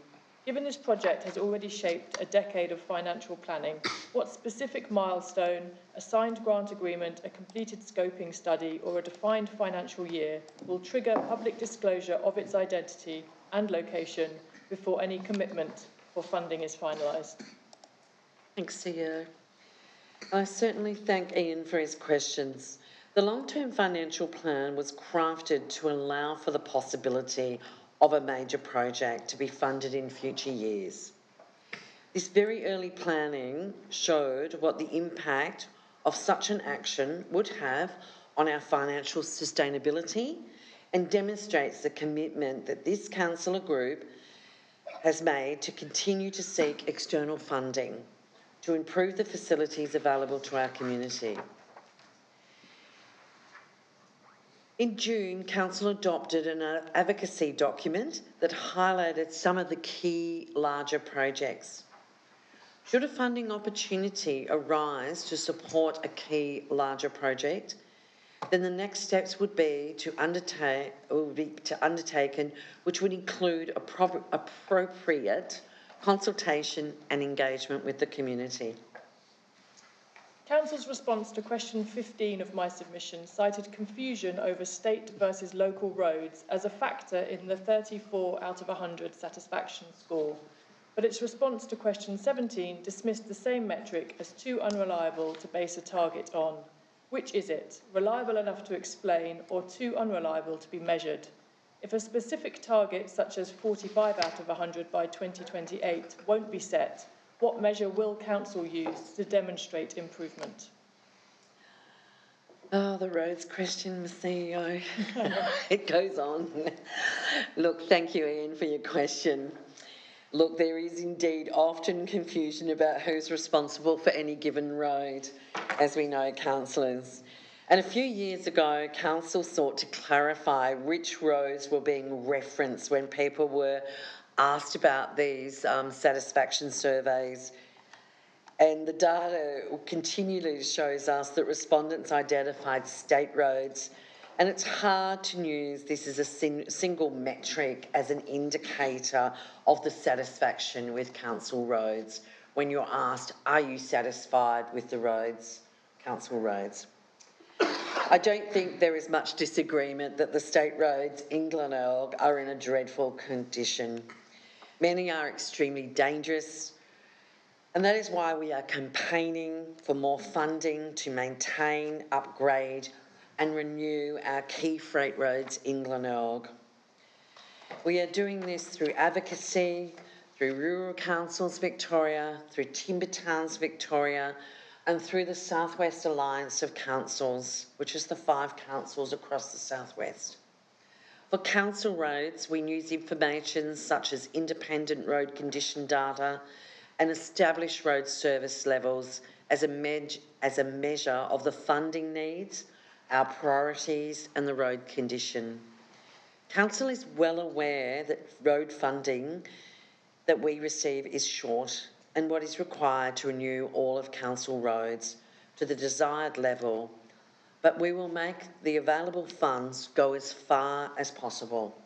Given this project has already shaped a decade of financial planning, what specific milestone, a signed grant agreement, a completed scoping study, or a defined financial year will trigger public disclosure of its identity and location before any commitment for funding is finalised? Thanks, CEO. I certainly thank Ian for his questions. The long-term financial plan was crafted to allow for the possibility of a major project to be funded in future years. This very early planning showed what the impact of such an action would have on our financial sustainability and demonstrates the commitment that this councillor group has made to continue to seek external funding to improve the facilities available to our community. In June, Council adopted an advocacy document that highlighted some of the key larger projects. Should a funding opportunity arise to support a key larger project, then the next steps would be undertaken, which would include appropriate consultation and engagement with the community. Council's response to question 15 of my submission cited confusion over state versus local roads as a factor in the 34 out of 100 satisfaction score, but its response to question 17 dismissed the same metric as too unreliable to base a target on. Which is it, reliable enough to explain or too unreliable to be measured? If a specific target such as 45 out of 100 by 2028 won't be set, what measure will Council use to demonstrate improvement? Oh, the roads question, Ms CEO. It goes on. Look, thank you, Ian, for your question. Look, there is indeed often confusion about who's responsible for any given road, as we know, councillors. And a few years ago, Council sought to clarify which roads were being referenced when people were asked about these satisfaction surveys. And the data continually shows us that respondents identified state roads, and it's hard to use this as a single metric as an indicator of the satisfaction with council roads when you're asked, are you satisfied with the roads, council roads? I don't think there is much disagreement that the state roads in Glenelg are in a dreadful condition. Many are extremely dangerous, and that is why we are campaigning for more funding to maintain, upgrade and renew our key freight roads in Glenelg. We are doing this through advocacy, through Rural Councils Victoria, through Timber Towns Victoria, and through the South West Alliance of Councils, which is the 5 councils across the South West. For council roads, we use information such as independent road condition data and established road service levels as a measure of the funding needs, our priorities and the road condition. Council is well aware that road funding that we receive is short and what is required to renew all of council roads to the desired level, but we will make the available funds go as far as possible.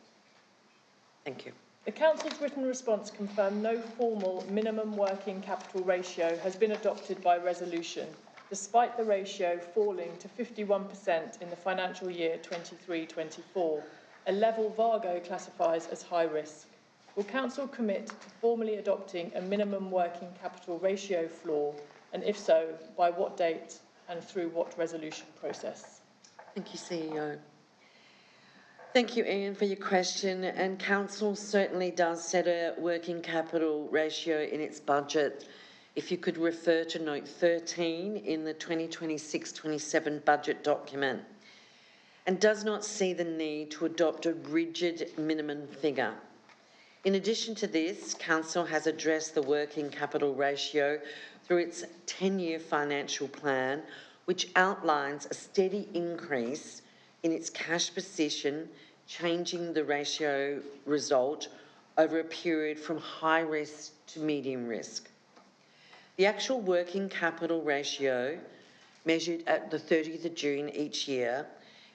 Thank you. The Council's written response confirmed no formal minimum working capital ratio has been adopted by resolution, despite the ratio falling to 51% in the financial year 23-24, a level Vargo classifies as high risk. Will Council commit to formally adopting a minimum working capital ratio floor, and if so, by what date and through what resolution process? Thank you, CEO. Thank you, Ian, for your question. And Council certainly does set a working capital ratio in its budget. If you could refer to note 13 in the 2026-27 budget document, and does not see the need to adopt a rigid minimum figure. In addition to this, Council has addressed the working capital ratio through its 10-year financial plan, which outlines a steady increase in its cash position, changing the ratio result over a period from high risk to medium risk. The actual working capital ratio, measured at the 30th of June each year,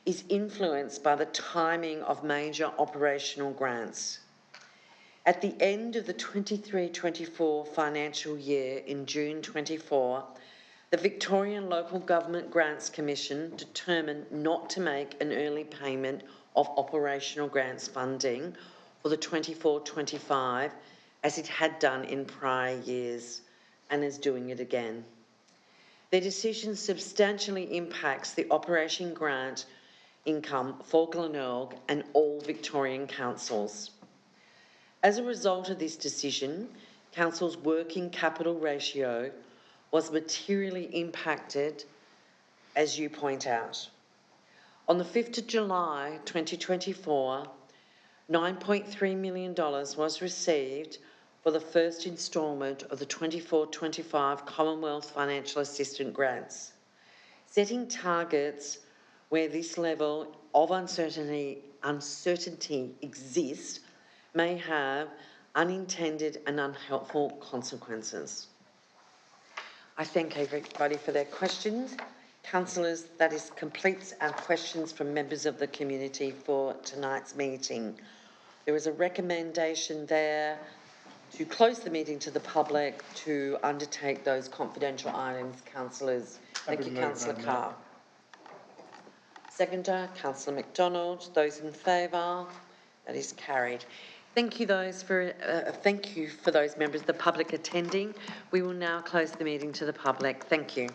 is influenced by the timing of major operational grants. At the end of the 23-24 financial year in June 24, the Victorian Local Government Grants Commission determined not to make an early payment of operational grants funding for the 24-25 as it had done in prior years and is doing it again. Their decision substantially impacts the operation grant income for Glenelg and all Victorian councils. As a result of this decision, Council's working capital ratio was materially impacted, as you point out. On the 5th of July 2024, $9.3 million was received for the first instalment of the 24-25 Commonwealth Financial Assistance grants. Setting targets where this level of uncertainty exists may have unintended and unhelpful consequences. I thank everybody for their questions. Councillors, that completes our questions from members of the community for tonight's meeting. There is a recommendation there to close the meeting to the public to undertake those confidential items, councillors. Thank you, Councillor Carr. Seconder, Councillor McDonald. Those in favour? That is carried. Thank you for those members of the public attending. We will now close the meeting to the public. Thank you.